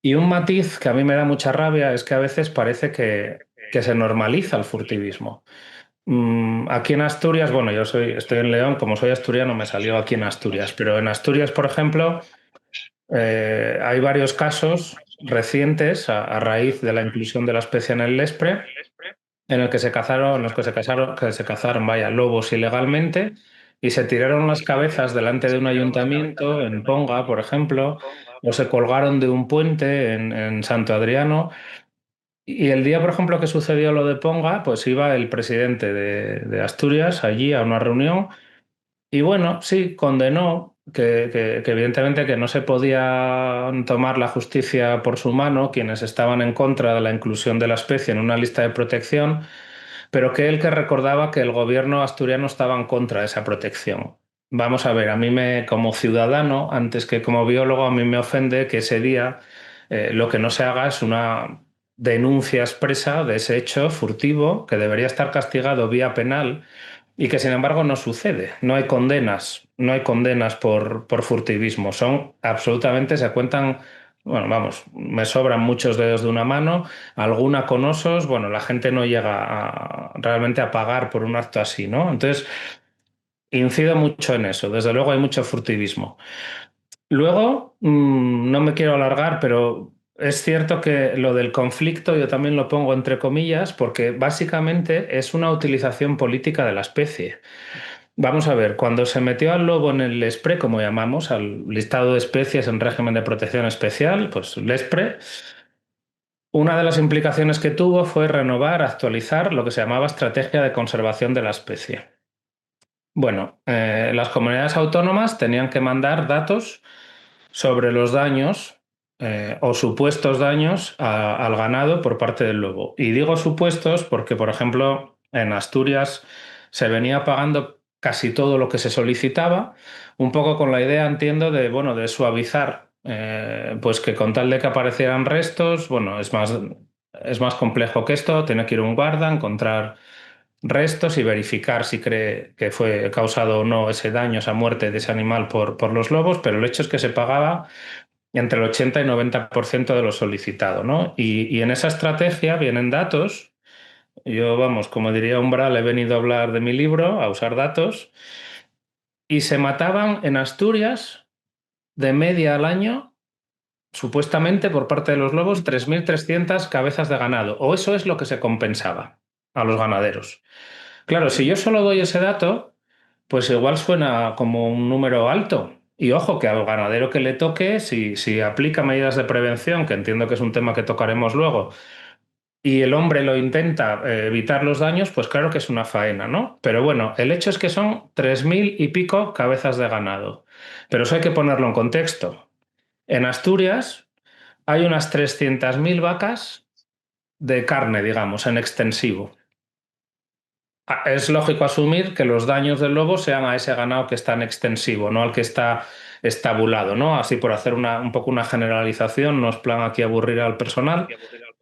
C: Y un matiz que a mí me da mucha rabia es que a veces parece que se normaliza el furtivismo. Aquí en Asturias, bueno, estoy en León, como soy asturiano me salió aquí en Asturias, pero en Asturias, por ejemplo, hay varios casos recientes a raíz de la inclusión de la especie en el Lespre, en el que se cazaron, en los que se cazaron, vaya, lobos ilegalmente y se tiraron las cabezas delante de un ayuntamiento en Ponga, por ejemplo, o se colgaron de un puente en Santo Adriano. Y el día, por ejemplo, que sucedió lo de Ponga, pues iba el presidente de Asturias allí a una reunión y bueno, sí, condenó que evidentemente que no se podía tomar la justicia por su mano quienes estaban en contra de la inclusión de la especie en una lista de protección, pero que recordaba que el gobierno asturiano estaba en contra de esa protección. Vamos a ver, como ciudadano, antes que como biólogo, a mí me ofende que ese día lo que no se haga es una denuncia expresa de ese hecho furtivo que debería estar castigado vía penal y que sin embargo no sucede. No hay condenas por furtivismo. Son absolutamente, se cuentan, bueno, vamos, me sobran muchos dedos de una mano, alguna con osos, bueno, la gente no llega realmente a pagar por un acto así, ¿no? Entonces, incido mucho en eso. Desde luego hay mucho furtivismo. Luego, no me quiero alargar, pero es cierto que lo del conflicto yo también lo pongo entre comillas porque básicamente es una utilización política de la especie. Vamos a ver, cuando se metió al lobo en el LESPRE, como llamamos, al listado de especies en régimen de protección especial, pues LESPRE, una de las implicaciones que tuvo fue renovar, actualizar lo que se llamaba estrategia de conservación de la especie. Bueno, las comunidades autónomas tenían que mandar datos sobre los daños o supuestos daños al ganado por parte del lobo. Y digo supuestos porque, por ejemplo, en Asturias se venía pagando casi todo lo que se solicitaba, un poco con la idea, entiendo, de, bueno, de suavizar, pues que con tal de que aparecieran restos, bueno, es más complejo que esto, tiene que ir un guarda, encontrar restos y verificar si cree que fue causado o no ese daño, esa muerte de ese animal por los lobos, pero el hecho es que se pagaba entre el 80 y 90% de lo solicitado, ¿no? Y en esa estrategia vienen datos. Yo, vamos, como diría Umbral, he venido a hablar de mi libro, a usar datos, y se mataban en Asturias de media al año, supuestamente por parte de los lobos, 3.300 cabezas de ganado, o eso es lo que se compensaba a los ganaderos. Claro, si yo solo doy ese dato, pues igual suena como un número alto. Y ojo, que al ganadero que le toque, si aplica medidas de prevención, que entiendo que es un tema que tocaremos luego, y el hombre lo intenta evitar los daños, pues claro que es una faena, ¿no? Pero bueno, el hecho es que son 3.000 y pico cabezas de ganado. Pero eso hay que ponerlo en contexto. En Asturias hay unas 300.000 vacas de carne, digamos, en extensivo. Es lógico asumir que los daños del lobo sean a ese ganado que está en extensivo, no al que está estabulado, ¿no? Así por hacer un poco una generalización, no es plan aquí aburrir al personal.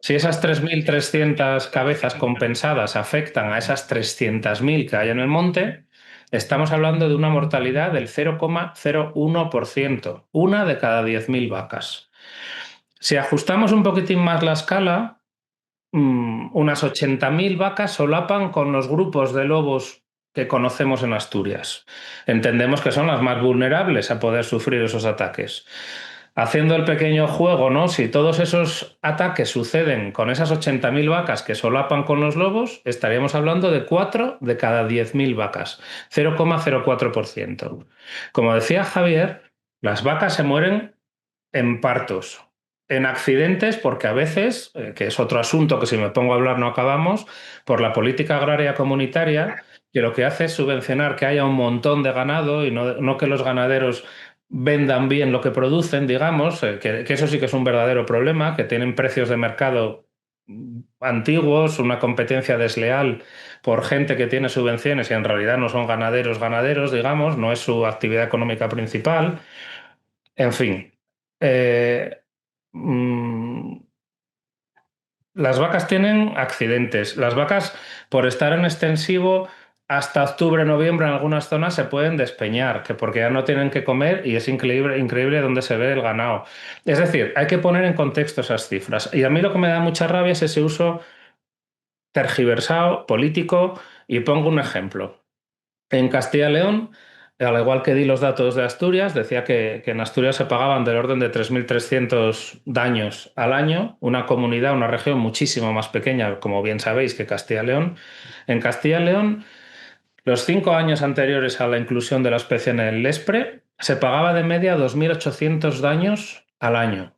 C: Si esas 3.300 cabezas compensadas afectan a esas 300.000 que hay en el monte, estamos hablando de una mortalidad del 0,01%, una de cada 10.000 vacas. Si ajustamos un poquitín más la escala, unas 80.000 vacas solapan con los grupos de lobos que conocemos en Asturias. Entendemos que son las más vulnerables a poder sufrir esos ataques. Haciendo el pequeño juego, ¿no? Si todos esos ataques suceden con esas 80.000 vacas que solapan con los lobos, estaríamos hablando de 4 de cada 10.000 vacas, 0,04%. Como decía Javier, las vacas se mueren en partos, en accidentes, porque a veces, que es otro asunto que si me pongo a hablar no acabamos, por la política agraria comunitaria, que lo que hace es subvencionar que haya un montón de ganado y no que los ganaderos vendan bien lo que producen, digamos, que eso sí que es un verdadero problema, que tienen precios de mercado antiguos, una competencia desleal por gente que tiene subvenciones y en realidad no son ganaderos, digamos, no es su actividad económica principal. En fin, eh, mm, las vacas tienen accidentes. Las vacas, por estar en extensivo, hasta octubre, noviembre en algunas zonas se pueden despeñar, que porque ya no tienen que comer y es increíble, increíble donde se ve el ganado. Es decir, hay que poner en contexto esas cifras. Y a mí lo que me da mucha rabia es ese uso tergiversado, político, Y pongo un ejemplo. En Castilla y León, al igual que di los datos de Asturias, decía que en Asturias se pagaban del orden de 3.300 daños al año, una comunidad, una región muchísimo más pequeña, como bien sabéis, que Castilla y León. En Castilla y León, los 5 años anteriores a la inclusión de la especie en el LESPRE, se pagaba de media 2.800 daños al año.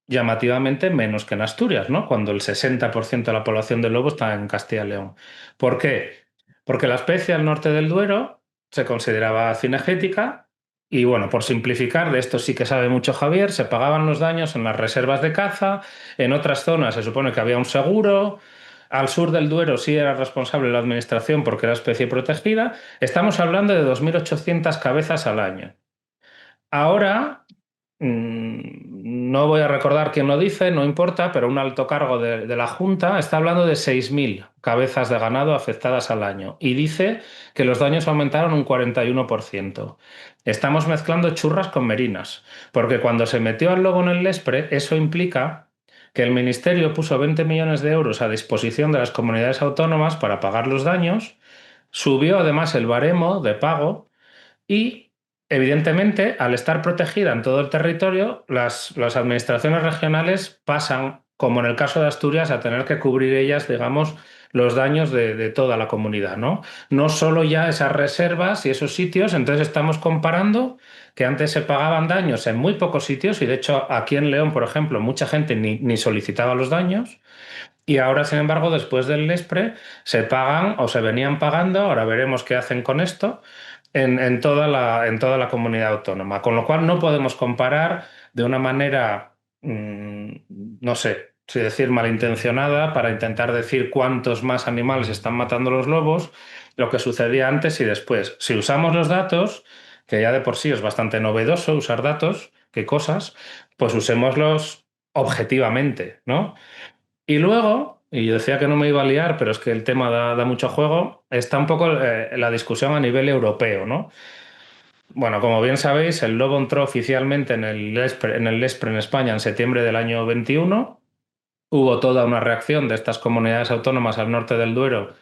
C: Llamativamente menos que en Asturias, ¿no? Cuando el 60% de la población del lobo está en Castilla y León. ¿Por qué? Porque la especie al norte del Duero se consideraba cinegética y, bueno, por simplificar, de esto sí que sabe mucho Javier, se pagaban los daños en las reservas de caza, en otras zonas se supone que había un seguro, al sur del Duero sí era responsable la administración porque era especie protegida. Estamos hablando de 2.800 cabezas al año. Ahora, no voy a recordar quién lo dice, no importa, pero un alto cargo de la Junta está hablando de 6.000 cabezas de ganado afectadas al año y dice que los daños aumentaron un 41%. Estamos mezclando churras con merinas, porque cuando se metió al lobo en el Lespre, eso implica que el Ministerio puso 20 millones de euros a disposición de las comunidades autónomas para pagar los daños, subió además el baremo de pago y, evidentemente, al estar protegida en todo el territorio, las administraciones regionales pasan, como en el caso de Asturias, a tener que cubrir ellas, digamos, los daños de toda la comunidad, ¿no? No solo ya esas reservas y esos sitios, entonces estamos comparando que antes se pagaban daños en muy pocos sitios y, de hecho, aquí en León, por ejemplo, mucha gente ni solicitaba los daños. Y ahora, sin embargo, después del Lespre, se pagan o se venían pagando, ahora veremos qué hacen con esto, en toda la comunidad autónoma. Con lo cual no podemos comparar de una manera, no sé si decir malintencionada, para intentar decir cuántos más animales están matando los lobos, lo que sucedía antes y después. Si usamos los datos, que ya de por sí es bastante novedoso usar datos, qué cosas, pues usémoslos objetivamente, ¿no? Y luego, y yo decía que no me iba a liar, pero es que el tema da mucho juego, está un poco la discusión a nivel europeo, ¿no? Bueno, como bien sabéis, el lobo entró oficialmente en el Lespre en España en septiembre del año 21. Hubo toda una reacción de estas comunidades autónomas al norte del Duero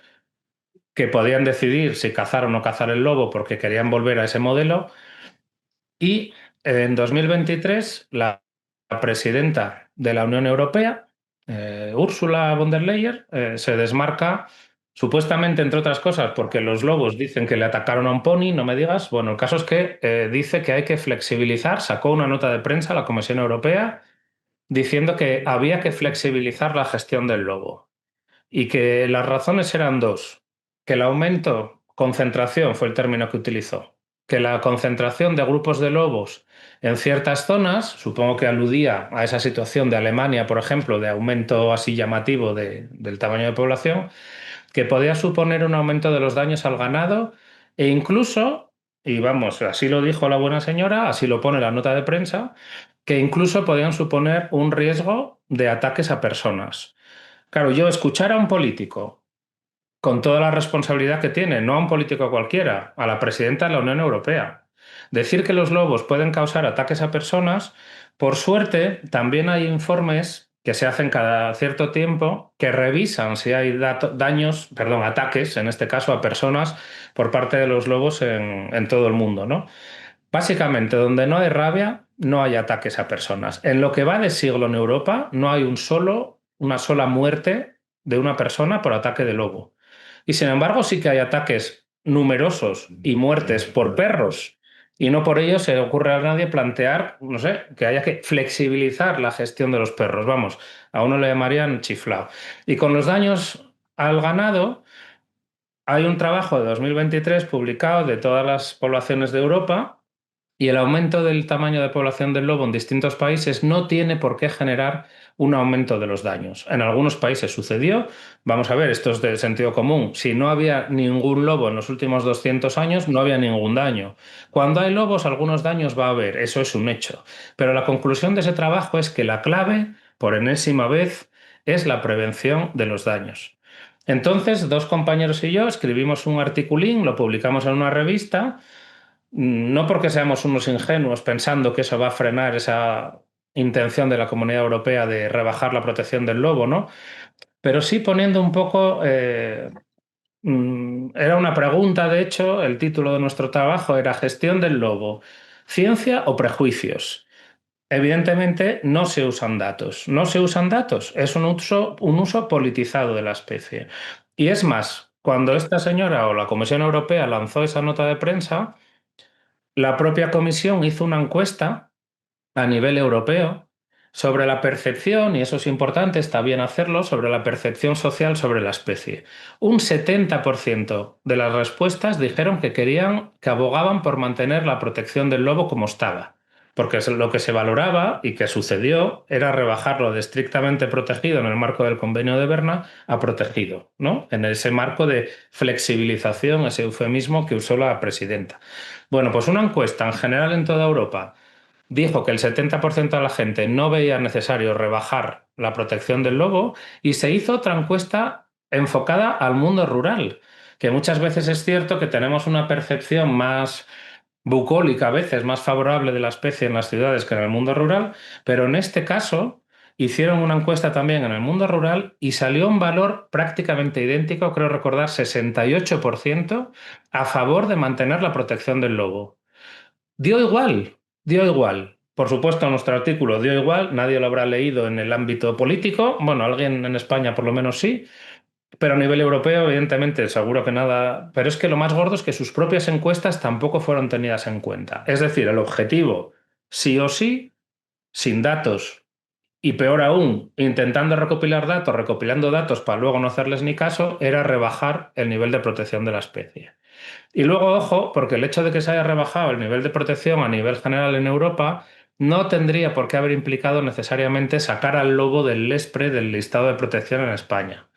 C: que podían decidir si cazar o no cazar el lobo porque querían volver a ese modelo. Y en 2023, la presidenta de la Unión Europea, Ursula von der Leyen, se desmarca supuestamente, entre otras cosas, porque los lobos dicen que le atacaron a un pony, no me digas. Bueno, el caso es que dice que hay que flexibilizar, sacó una nota de prensa a la Comisión Europea diciendo que había que flexibilizar la gestión del lobo y que las razones eran dos, que el aumento, concentración fue el término que utilizó, que la concentración de grupos de lobos en ciertas zonas, supongo que aludía a esa situación de Alemania, por ejemplo, de aumento así llamativo del tamaño de población, que podía suponer un aumento de los daños al ganado e incluso, y vamos, así lo dijo la buena señora, así lo pone la nota de prensa, que incluso podían suponer un riesgo de ataques a personas. Claro, yo escuchar a un político con toda la responsabilidad que tiene, no a un político cualquiera, a la presidenta de la Unión Europea, decir que los lobos pueden causar ataques a personas, por suerte también hay informes que se hacen cada cierto tiempo que revisan si hay ataques, en este caso a personas, por parte de los lobos en todo el mundo, ¿no? Básicamente, donde no hay rabia, no hay ataques a personas. En lo que va de siglo en Europa, no hay una sola muerte de una persona por ataque de lobo. Y sin embargo, sí que hay ataques numerosos y muertes por perros. Y no por ello se le ocurre a nadie plantear, no sé, que haya que flexibilizar la gestión de los perros. Vamos, a uno le llamarían chiflado. Y con los daños al ganado, hay un trabajo de 2023 publicado de todas las poblaciones de Europa y el aumento del tamaño de población del lobo en distintos países no tiene por qué generar un aumento de los daños. En algunos países sucedió. Vamos a ver, esto es de sentido común. Si no había ningún lobo en los últimos 200 años, no había ningún daño. Cuando hay lobos, algunos daños va a haber. Eso es un hecho. Pero la conclusión de ese trabajo es que la clave, por enésima vez, es la prevención de los daños. Entonces, dos compañeros y yo escribimos un articulín, lo publicamos en una revista, no porque seamos unos ingenuos pensando que eso va a frenar esa intención de la Comunidad Europea de rebajar la protección del lobo, ¿no? Pero sí poniendo un poco era una pregunta, de hecho, el título de nuestro trabajo era Gestión del lobo, ¿ciencia o prejuicios? Evidentemente no se usan datos. No se usan datos. Es un uso politizado de la especie. Y es más, cuando esta señora o la Comisión Europea lanzó esa nota de prensa, la propia Comisión hizo una encuesta a nivel europeo sobre la percepción, y eso es importante, está bien hacerlo, sobre la percepción social sobre la especie. Un 70% de las respuestas dijeron que querían, que abogaban por mantener la protección del lobo como estaba, porque lo que se valoraba y que sucedió era rebajarlo de estrictamente protegido en el marco del Convenio de Berna a protegido, ¿no? En ese marco de flexibilización, ese eufemismo que usó la presidenta. Bueno, pues una encuesta en general en toda Europa dijo que el 70% de la gente no veía necesario rebajar la protección del lobo y se hizo otra encuesta enfocada al mundo rural, que muchas veces es cierto que tenemos una percepción más bucólica, a veces más favorable de la especie en las ciudades que en el mundo rural, pero en este caso hicieron una encuesta también en el mundo rural y salió un valor prácticamente idéntico, creo recordar 68% a favor de mantener la protección del lobo. Dio igual, dio igual. Por supuesto, nuestro artículo dio igual, nadie lo habrá leído en el ámbito político, bueno, alguien en España por lo menos sí, pero a nivel europeo, evidentemente, seguro que nada. Pero es que lo más gordo es que sus propias encuestas tampoco fueron tenidas en cuenta. Es decir, el objetivo, sí o sí, sin datos, y peor aún, intentando recopilar datos, recopilando datos para luego no hacerles ni caso, era rebajar el nivel de protección de la especie. Y luego, ojo, porque el hecho de que se haya rebajado el nivel de protección a nivel general en Europa no tendría por qué haber implicado necesariamente sacar al lobo del LESPRE del listado de protección en España.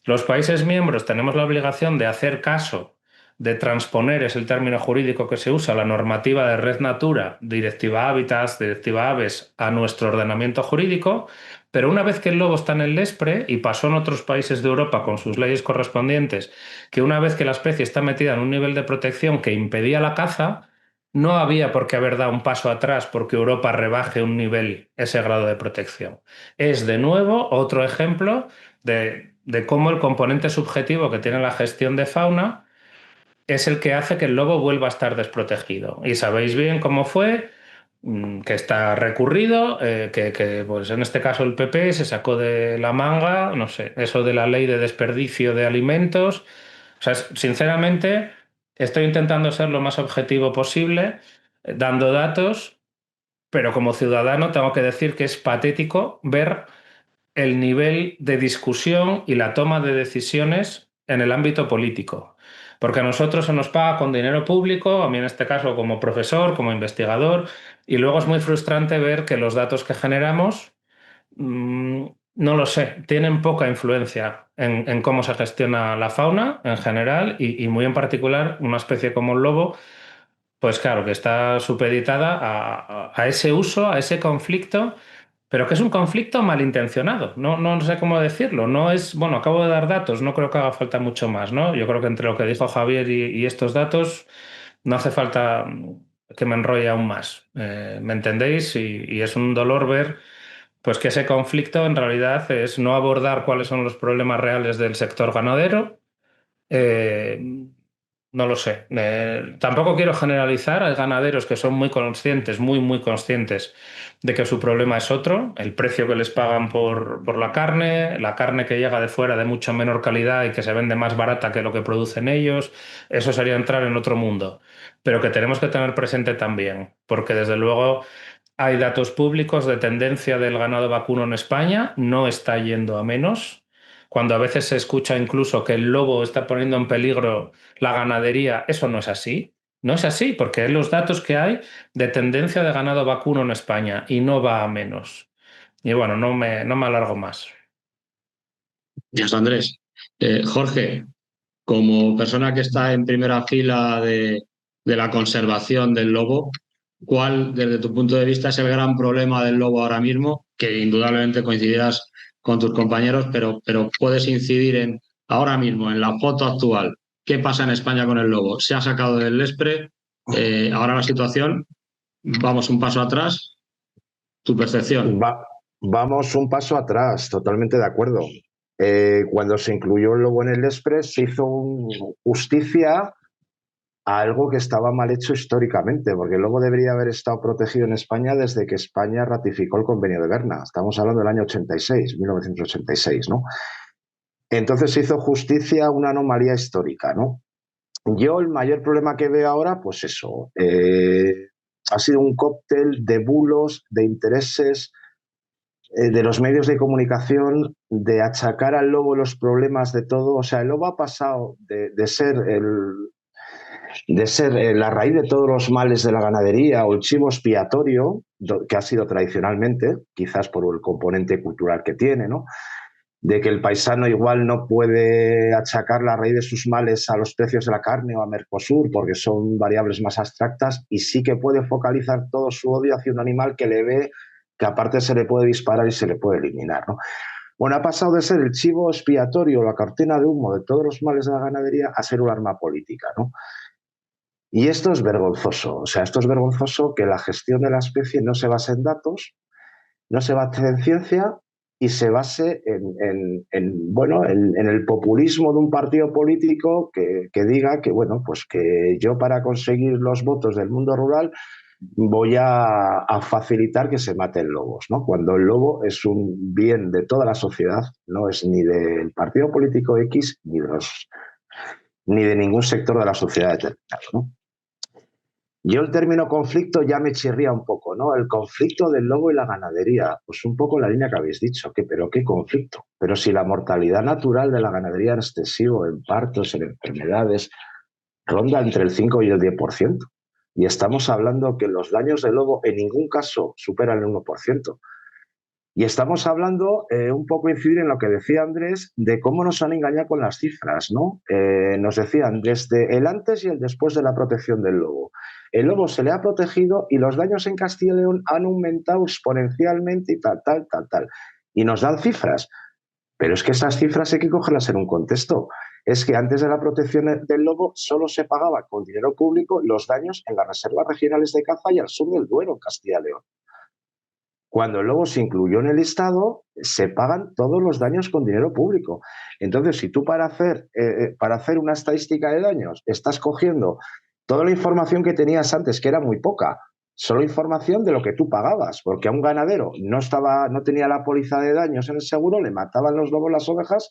C: Los países miembros tenemos la obligación de hacer caso, de transponer, es el término jurídico que se usa, la normativa de Red Natura, Directiva Hábitats, Directiva Aves, a nuestro ordenamiento jurídico, pero una vez que el lobo está en el LESPRE, y pasó en otros países de Europa con sus leyes correspondientes, que una vez que la especie está metida en un nivel de protección que impedía la caza, no había por qué haber dado un paso atrás porque Europa rebaje un nivel, ese grado de protección. Es de nuevo otro ejemplo de cómo el componente subjetivo que tiene la gestión de fauna es el que hace que el lobo vuelva a estar desprotegido. Y sabéis bien cómo fue, que está recurrido, pues en este caso el PP se sacó de la manga, no sé, eso de la ley de desperdicio de alimentos. O sea, sinceramente, estoy intentando ser lo más objetivo posible, dando datos, pero como ciudadano tengo que decir que es patético ver el nivel de discusión y la toma de decisiones en el ámbito político. Porque a nosotros se nos paga con dinero público, a mí en este caso como profesor, como investigador, y luego es muy frustrante ver que los datos que generamos, no lo sé, tienen poca influencia en cómo se gestiona la fauna en general y muy en particular una especie como el lobo, pues claro, que está supeditada a ese uso, a ese conflicto, pero que es un conflicto malintencionado. No sé cómo decirlo. No es, bueno, acabo de dar datos, no creo que haga falta mucho más, ¿no? Yo creo que entre lo que dijo Javier y estos datos no hace falta que me enrolle aún más. ¿Me entendéis? Y es un dolor ver pues que ese conflicto en realidad es no abordar cuáles son los problemas reales del sector ganadero. Eh, no lo sé. Tampoco quiero generalizar. Hay ganaderos que son muy conscientes, muy conscientes de que su problema es otro, el precio que les pagan por la carne que llega de fuera de mucha menor calidad y que se vende más barata que lo que producen ellos. Eso sería entrar en otro mundo. Pero que tenemos que tener presente también, porque desde luego hay datos públicos de tendencia del ganado vacuno en España, no está yendo a menos. Cuando a veces se escucha incluso que el lobo está poniendo en peligro la ganadería, eso no es así. No es así, porque es los datos que hay de tendencia de ganado vacuno en España y no va a menos. Y bueno, no me alargo más.
A: Gracias, Andrés. Jorge, como persona que está en primera fila de la conservación del lobo, ¿cuál, desde tu punto de vista, es el gran problema del lobo ahora mismo? Que indudablemente coincidirás con tus compañeros, pero puedes incidir en ahora mismo, en la foto actual. ¿Qué pasa en España con el lobo? ¿Se ha sacado del LESPRE? Ahora la situación, vamos un paso atrás. ¿Tu percepción?
D: Vamos un paso atrás, totalmente de acuerdo. Cuando se incluyó el lobo en el Desprez, se hizo justicia a algo que estaba mal hecho históricamente, porque el lobo debería haber estado protegido en España desde que España ratificó el Convenio de Berna. Estamos hablando del año 86, 1986, ¿no? Entonces se hizo justicia a una anomalía histórica, ¿no? Yo el mayor problema que veo ahora, pues eso, ha sido un cóctel de bulos, de intereses, de los medios de comunicación, de achacar al lobo los problemas de todo. O sea, el lobo ha pasado de ser la raíz de todos los males de la ganadería o el chivo expiatorio, que ha sido tradicionalmente, quizás por el componente cultural que tiene, ¿no? De que el paisano igual no puede achacar la raíz de sus males a los precios de la carne o a Mercosur, porque son variables más abstractas, y sí que puede focalizar todo su odio hacia un animal que le ve que aparte se le puede disparar y se le puede eliminar, ¿no? Bueno, ha pasado de ser el chivo expiatorio, la cortina de humo de todos los males de la ganadería, a ser un arma política, ¿no? Y esto es vergonzoso. O sea, esto es vergonzoso que la gestión de la especie no se base en datos, no se base en ciencia y se base en el populismo de un partido político que diga que, bueno, pues que yo para conseguir los votos del mundo rural voy a facilitar que se maten lobos, ¿no? Cuando el lobo es un bien de toda la sociedad, no es ni del partido político X ni de ningún sector de la sociedad determinado, ¿no? Yo el término conflicto ya me chirría un poco, ¿no? El conflicto del lobo y la ganadería, pues un poco la línea que habéis dicho, pero ¿qué conflicto? Pero si la mortalidad natural de la ganadería en extensivo, en partos, en enfermedades, ronda entre el 5 y el 10%. Y estamos hablando que los daños del lobo en ningún caso superan el 1%. Y estamos hablando, un poco incidir en lo que decía Andrés, de cómo nos han engañado con las cifras, ¿no? Nos decían desde el antes y el después de la protección del lobo. El lobo se le ha protegido y los daños en Castilla y León han aumentado exponencialmente y tal. Y nos dan cifras. Pero es que esas cifras hay que cogerlas en un contexto. Es que antes de la protección del lobo solo se pagaba con dinero público los daños en las reservas regionales de caza y al sur del Duero, en Castilla y León. Cuando el lobo se incluyó en el listado, se pagan todos los daños con dinero público. Entonces, si tú para hacer una estadística de daños estás cogiendo toda la información que tenías antes, que era muy poca, solo información de lo que tú pagabas, porque a un ganadero no tenía la póliza de daños en el seguro, le mataban los lobos las ovejas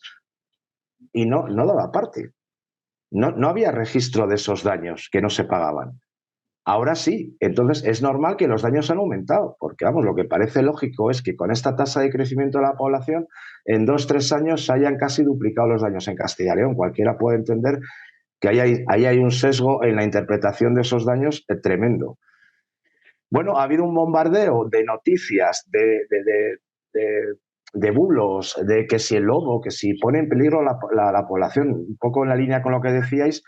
D: y no daba parte. No había registro de esos daños que no se pagaban. Ahora sí, entonces es normal que los daños han aumentado, porque vamos, lo que parece lógico es que con esta tasa de crecimiento de la población, en 2-3 años se hayan casi duplicado los daños en Castilla y León. Cualquiera puede entender que ahí hay un sesgo en la interpretación de esos daños tremendo. Bueno, ha habido un bombardeo de noticias, de bulos, de que si el lobo, que si pone en peligro la población, un poco en la línea con lo que decíais.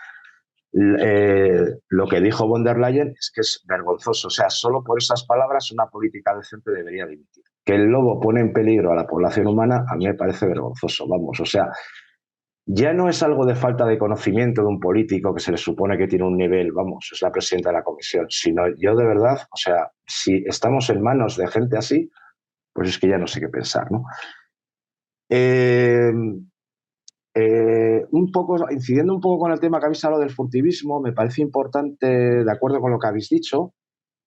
D: Lo que dijo von der Leyen es que es vergonzoso. O sea, solo por esas palabras una política decente debería dimitir. Que el lobo pone en peligro a la población humana, a mí me parece vergonzoso. Vamos, o sea, ya no es algo de falta de conocimiento de un político que se le supone que tiene un nivel, vamos, es la presidenta de la comisión, sino yo de verdad, o sea, si estamos en manos de gente así, pues es que ya no sé qué pensar, ¿no? Incidiendo un poco con el tema que habéis hablado del furtivismo, me parece importante, de acuerdo con lo que habéis dicho,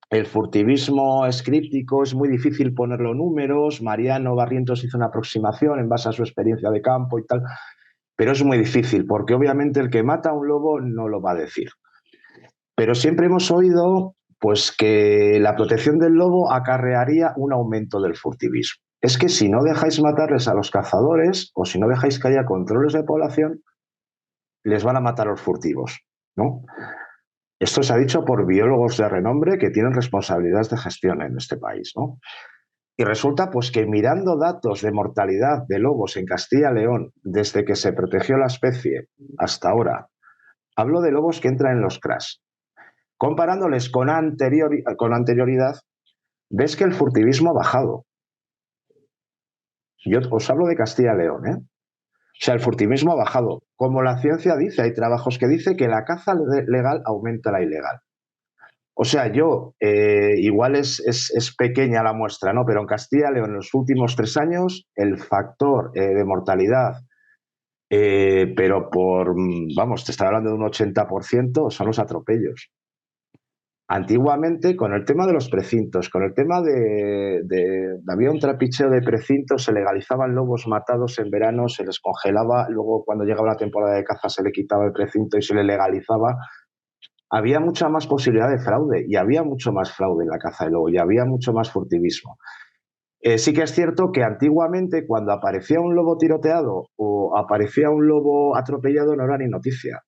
D: el furtivismo es críptico, es muy difícil ponerlo en números. Mariano Barrientos hizo una aproximación en base a su experiencia de campo y tal, pero es muy difícil porque obviamente el que mata a un lobo no lo va a decir. Pero siempre hemos oído pues, que la protección del lobo acarrearía un aumento del furtivismo. Es que si no dejáis matarles a los cazadores o si no dejáis que haya controles de población, les van a matar a los furtivos, ¿no? Esto se ha dicho por biólogos de renombre que tienen responsabilidades de gestión en este país, ¿no? Y resulta pues que mirando datos de mortalidad de lobos en Castilla y León desde que se protegió la especie hasta ahora, hablo de lobos que entran en los CRAS, comparándoles con anterioridad, ves que el furtivismo ha bajado. Yo os hablo de Castilla y León, ¿eh? O sea, el furtivismo ha bajado. Como la ciencia dice, hay trabajos que dicen que la caza legal aumenta la ilegal. O sea, igual es pequeña la muestra, ¿no? Pero en Castilla y León en los últimos 3 años el factor de mortalidad, pero vamos, te estaba hablando de un 80%, son los atropellos. Antiguamente, con el tema de los precintos, con el tema había un trapicheo de precintos, se legalizaban lobos matados en verano, se les congelaba, luego cuando llegaba la temporada de caza se le quitaba el precinto y se le legalizaba. Había mucha más posibilidad de fraude y había mucho más fraude en la caza de lobo y había mucho más furtivismo. Sí que es cierto que antiguamente cuando aparecía un lobo tiroteado o aparecía un lobo atropellado no era ni noticia.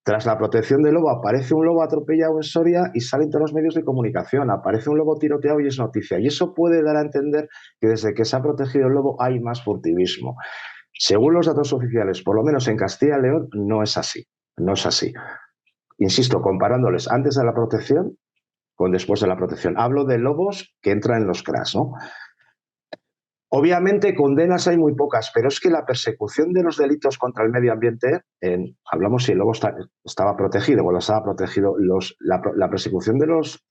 D: Tras la protección del lobo aparece un lobo atropellado en Soria y salen todos los medios de comunicación, aparece un lobo tiroteado y es noticia. Y eso puede dar a entender que desde que se ha protegido el lobo hay más furtivismo. Según los datos oficiales, por lo menos en Castilla y León, no es así. No es así. Insisto, comparándoles antes de la protección con después de la protección. Hablo de lobos que entran en los CRAS, ¿no? Obviamente, condenas hay muy pocas, pero es que la persecución de los delitos contra el medio ambiente, hablamos si el lobo estaba protegido, cuando estaba protegido, la persecución de los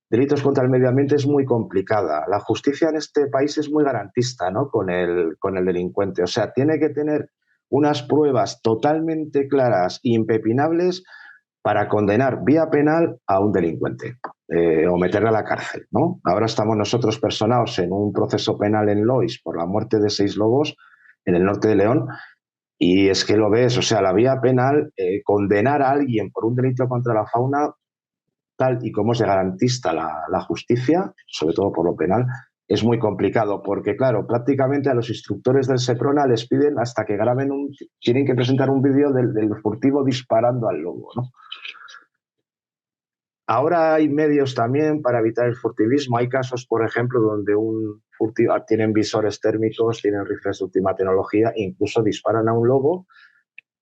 D: delitos contra el medio ambiente es muy complicada. La justicia en este país es muy garantista, ¿no? con el delincuente. O sea, tiene que tener unas pruebas totalmente claras e impepinables para condenar vía penal a un delincuente o meterle a la cárcel, ¿no? Ahora estamos nosotros personados en un proceso penal en Lois por la muerte de 6 lobos en el norte de León y es que lo ves, o sea, la vía penal, condenar a alguien por un delito contra la fauna, tal y como es de garantista la justicia, sobre todo por lo penal, es muy complicado porque, claro, prácticamente a los instructores del Seprona les piden hasta que graben tienen que presentar un vídeo del furtivo disparando al lobo, ¿no? Ahora hay medios también para evitar el furtivismo. Hay casos, por ejemplo, donde un furtivo tienen visores térmicos, tienen rifles de última tecnología, incluso disparan a un lobo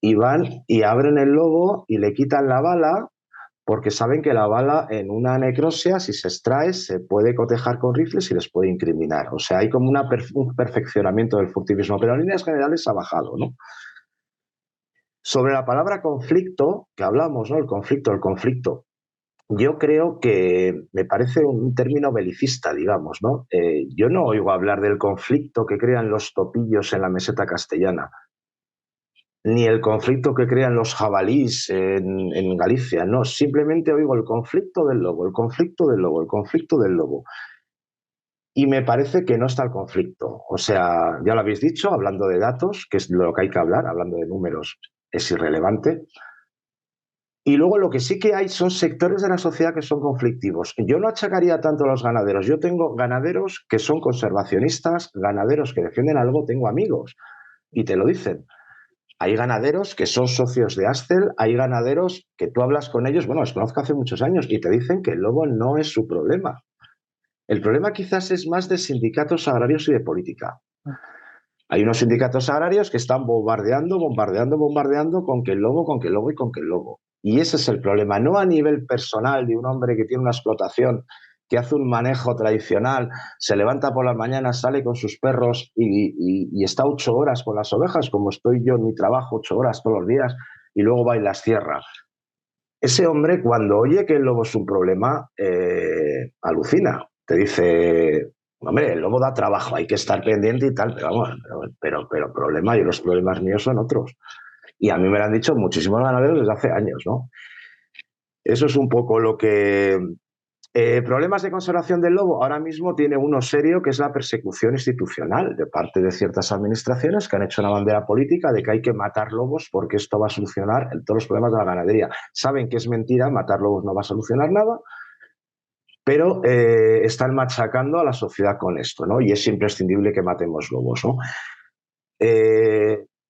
D: y van y abren el lobo y le quitan la bala porque saben que la bala en una necrosia, si se extrae, se puede cotejar con rifles y les puede incriminar. O sea, hay como un perfeccionamiento del furtivismo, pero en líneas generales ha bajado, ¿no? Sobre la palabra conflicto, que hablamos, ¿no? El conflicto. Yo creo que me parece un término belicista, digamos, ¿no? Yo no oigo hablar del conflicto que crean los topillos en la meseta castellana, ni el conflicto que crean los jabalíes en Galicia, no. Simplemente oigo el conflicto del lobo, el conflicto del lobo, el conflicto del lobo. Y me parece que no está el conflicto. O sea, ya lo habéis dicho, hablando de datos, que es lo que hay que hablar, hablando de números, es irrelevante. Y luego lo que sí que hay son sectores de la sociedad que son conflictivos. Yo no achacaría tanto a los ganaderos. Yo tengo ganaderos que son conservacionistas, ganaderos que defienden algo, tengo amigos y te lo dicen. Hay ganaderos que son socios de Ascel, hay ganaderos que tú hablas con ellos, bueno, los conozco hace muchos años y te dicen que el lobo no es su problema. El problema quizás es más de sindicatos agrarios y de política. Hay unos sindicatos agrarios que están bombardeando con que el lobo, con que el lobo y con que el lobo. Y ese es el problema, no a nivel personal de un hombre que tiene una explotación, que hace un manejo tradicional, se levanta por las mañanas, sale con sus perros y está 8 horas con las ovejas, como estoy yo en mi trabajo, 8 horas todos los días, y luego va y las cierra. Ese hombre, cuando oye que el lobo es un problema, alucina. Te dice, hombre, el lobo da trabajo, hay que estar pendiente y tal, pero vamos, pero problema, y los problemas míos son otros. Y a mí me lo han dicho muchísimos ganaderos desde hace años, ¿no? Eso es un poco lo que... problemas de conservación del lobo, ahora mismo tiene uno serio, que es la persecución institucional de parte de ciertas administraciones que han hecho una bandera política de que hay que matar lobos porque esto va a solucionar todos los problemas de la ganadería. Saben que es mentira, matar lobos no va a solucionar nada, pero están machacando a la sociedad con esto, ¿no? Y es imprescindible que matemos lobos, ¿no?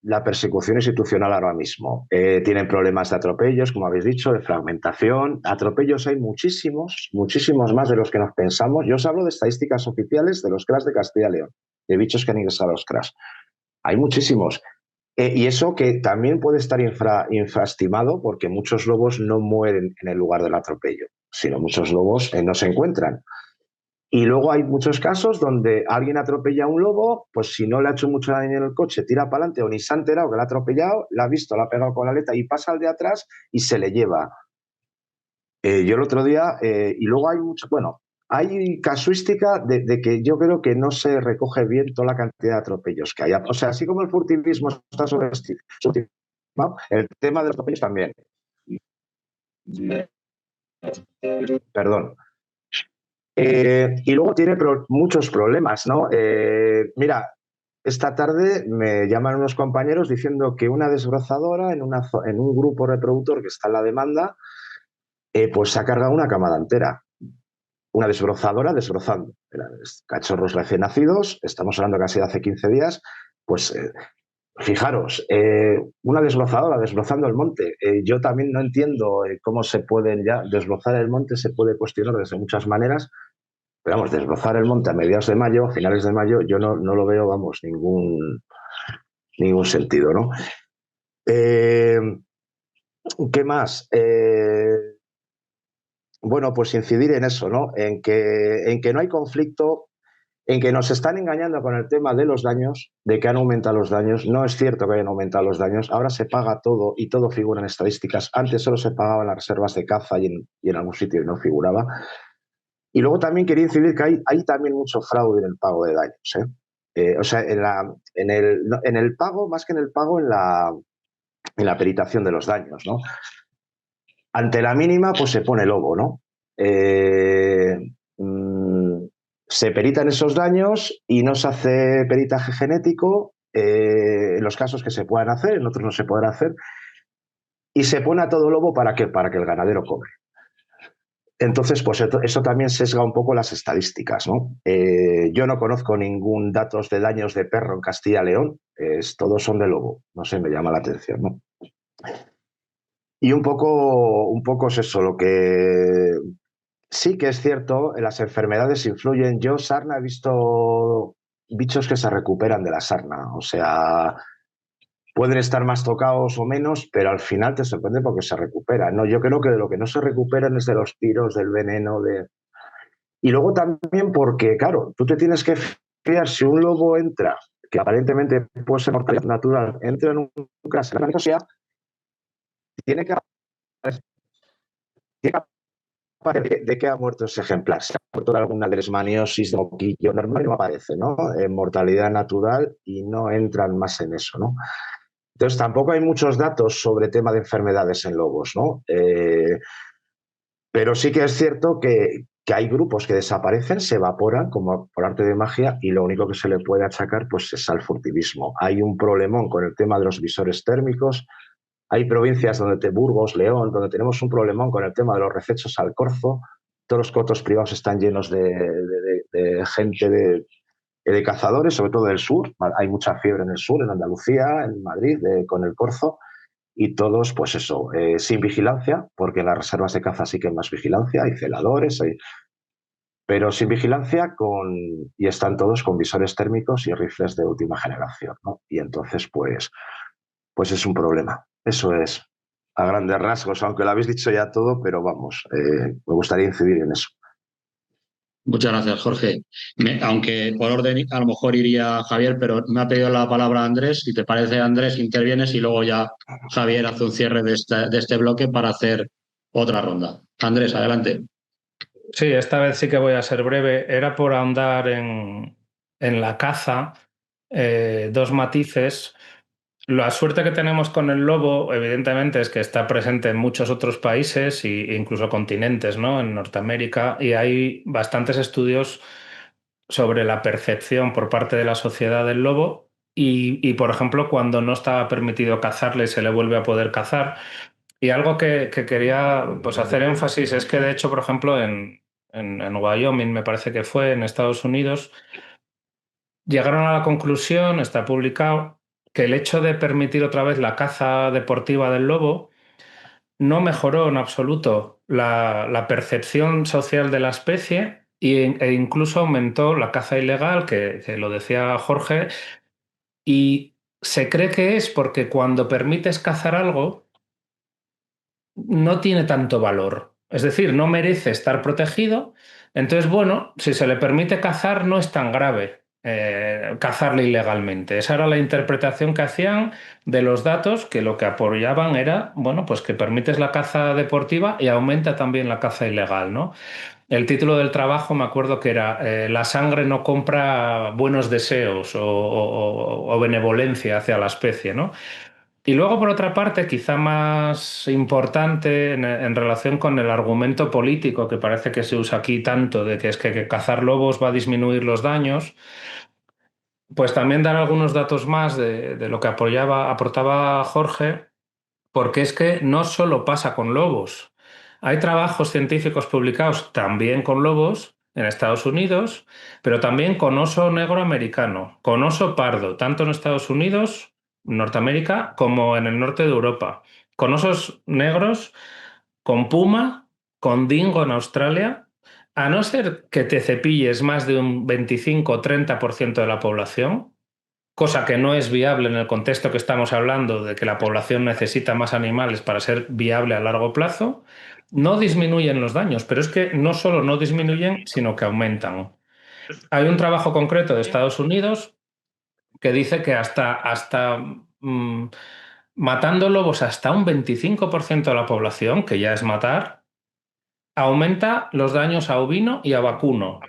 D: La persecución institucional ahora mismo. Tienen problemas de atropellos, como habéis dicho, de fragmentación. Atropellos hay muchísimos, muchísimos más de los que nos pensamos. Yo os hablo de estadísticas oficiales de los CRAS de Castilla y León, de bichos que han ingresado a los CRAS. Hay muchísimos. Y eso que también puede estar infraestimado porque muchos lobos no mueren en el lugar del atropello, sino muchos lobos no se encuentran. Y luego hay muchos casos donde alguien atropella a un lobo, pues si no le ha hecho mucho daño en el coche, tira para adelante o ni se ha enterado que lo ha atropellado, la ha visto, la ha pegado con la aleta y pasa al de atrás y se le lleva. Yo el otro día, y luego hay mucho, bueno, hay casuística de que yo creo que no se recoge bien toda la cantidad de atropellos que hay. O sea, así como el furtivismo está subestimado, el tema de los atropellos también. Perdón. Y luego tiene muchos problemas, ¿no? Mira, esta tarde me llaman unos compañeros diciendo que una desbrozadora en un grupo reproductor que está en la demanda, pues se ha cargado una camada entera. Una desbrozadora desbrozando. Cachorros recién nacidos, estamos hablando casi de hace 15 días, pues fijaros, una desbrozadora desbrozando el monte. Yo también no entiendo cómo se pueden ya desbrozar el monte, se puede cuestionar desde muchas maneras, pero vamos, desbrozar el monte a mediados de mayo, finales de mayo, yo no lo veo, vamos, ningún sentido, ¿no? ¿Qué más? Bueno, pues incidir en eso, ¿no? En que no hay conflicto, en que nos están engañando con el tema de los daños, de que han aumentado los daños. No es cierto que hayan aumentado los daños. Ahora se paga todo y todo figura en estadísticas. Antes solo se pagaba en las reservas de caza y en algún sitio y no figuraba. Y luego también quería incidir que hay también mucho fraude en el pago de daños, ¿eh? O sea, en el pago, más que en el pago, en la peritación de los daños, ¿no? Ante la mínima, pues se pone lobo, ¿no? Se peritan esos daños y no se hace peritaje genético en los casos que se puedan hacer, en otros no se podrá hacer, y se pone a todo lobo para que el ganadero cobre. Entonces, pues eso también sesga un poco las estadísticas, ¿no? Yo no conozco ningún datos de daños de perro en Castilla y León, todos son de lobo, no sé, me llama la atención, ¿no? Y un poco es eso, lo que sí que es cierto, las enfermedades influyen. Yo, sarna, he visto bichos que se recuperan de la sarna, o sea, pueden estar más tocados o menos, pero al final te sorprende porque se recuperan, ¿no? Yo creo que de lo que no se recuperan es de los tiros, del veneno, Y luego también porque, claro, tú te tienes que fiar si un lobo entra, que aparentemente puede ser mortalidad natural, entra en un caso, tiene que de qué ha muerto ese ejemplar. Se ha muerto de alguna leishmaniosis de moquillo normal, no aparece, ¿no? En mortalidad natural y no entran más en eso, ¿no? Entonces tampoco hay muchos datos sobre tema de enfermedades en lobos, ¿no? Pero sí que es cierto que hay grupos que desaparecen, se evaporan como por arte de magia y lo único que se le puede achacar pues es al furtivismo. Hay un problemón con el tema de los visores térmicos. Hay provincias donde Burgos, León, donde tenemos un problemón con el tema de los recechos al corzo. Todos los cotos privados están llenos de gente de cazadores, sobre todo del sur. Hay mucha fiebre en el sur, en Andalucía, en Madrid, con el corzo. Y todos, pues eso, sin vigilancia, porque en las reservas de caza sí que hay más vigilancia, hay celadores, pero sin vigilancia y están todos con visores térmicos y rifles de última generación, ¿no? Y entonces, pues es un problema. Eso es a grandes rasgos, aunque lo habéis dicho ya todo, pero vamos, me gustaría incidir en eso.
A: Muchas gracias, Jorge. Aunque por orden a lo mejor iría Javier, pero me ha pedido la palabra Andrés. Si te parece, Andrés, intervienes y luego ya Javier hace un cierre de este bloque para hacer otra ronda. Andrés, adelante.
C: Sí, esta vez sí que voy a ser breve. Era por ahondar en la caza, dos matices. La suerte que tenemos con el lobo, evidentemente, es que está presente en muchos otros países e incluso continentes, ¿no? En Norteamérica, y hay bastantes estudios sobre la percepción por parte de la sociedad del lobo y, por ejemplo, cuando no estaba permitido cazarle, se le vuelve a poder cazar. Y algo que quería pues, hacer énfasis es que, de hecho, por ejemplo, en Wyoming, me parece que fue, en Estados Unidos, llegaron a la conclusión, está publicado, que el hecho de permitir otra vez la caza deportiva del lobo no mejoró en absoluto la percepción social de la especie e incluso aumentó la caza ilegal, que lo decía Jorge, y se cree que es porque cuando permites cazar algo, no tiene tanto valor. Es decir, no merece estar protegido. Entonces, bueno, si se le permite cazar, no es tan grave. cazarle ilegalmente. Esa era la interpretación que hacían de los datos, que lo que apoyaban era, bueno, pues que permites la caza deportiva y aumenta también la caza ilegal, ¿no? El título del trabajo me acuerdo que era La sangre no compra buenos deseos o benevolencia hacia la especie, ¿no? Y luego, por otra parte, quizá más importante en relación con el argumento político que parece que se usa aquí tanto, de que es que cazar lobos va a disminuir los daños, pues también dar algunos datos más de lo que aportaba Jorge, porque es que no solo pasa con lobos. Hay trabajos científicos publicados también con lobos en Estados Unidos, pero también con oso negro americano, con oso pardo, tanto en Estados Unidos, Norteamérica, como en el norte de Europa, con osos negros, con puma, con dingo en Australia. A no ser que te cepilles más de un 25 o 30% de la población, cosa que no es viable en el contexto que estamos hablando de que la población necesita más animales para ser viable a largo plazo, no disminuyen los daños, pero es que no solo no disminuyen, sino que aumentan. Hay un trabajo concreto de Estados Unidos que dice que matando lobos hasta un 25% de la población, que ya es matar, aumenta los daños a ovino y a vacuno.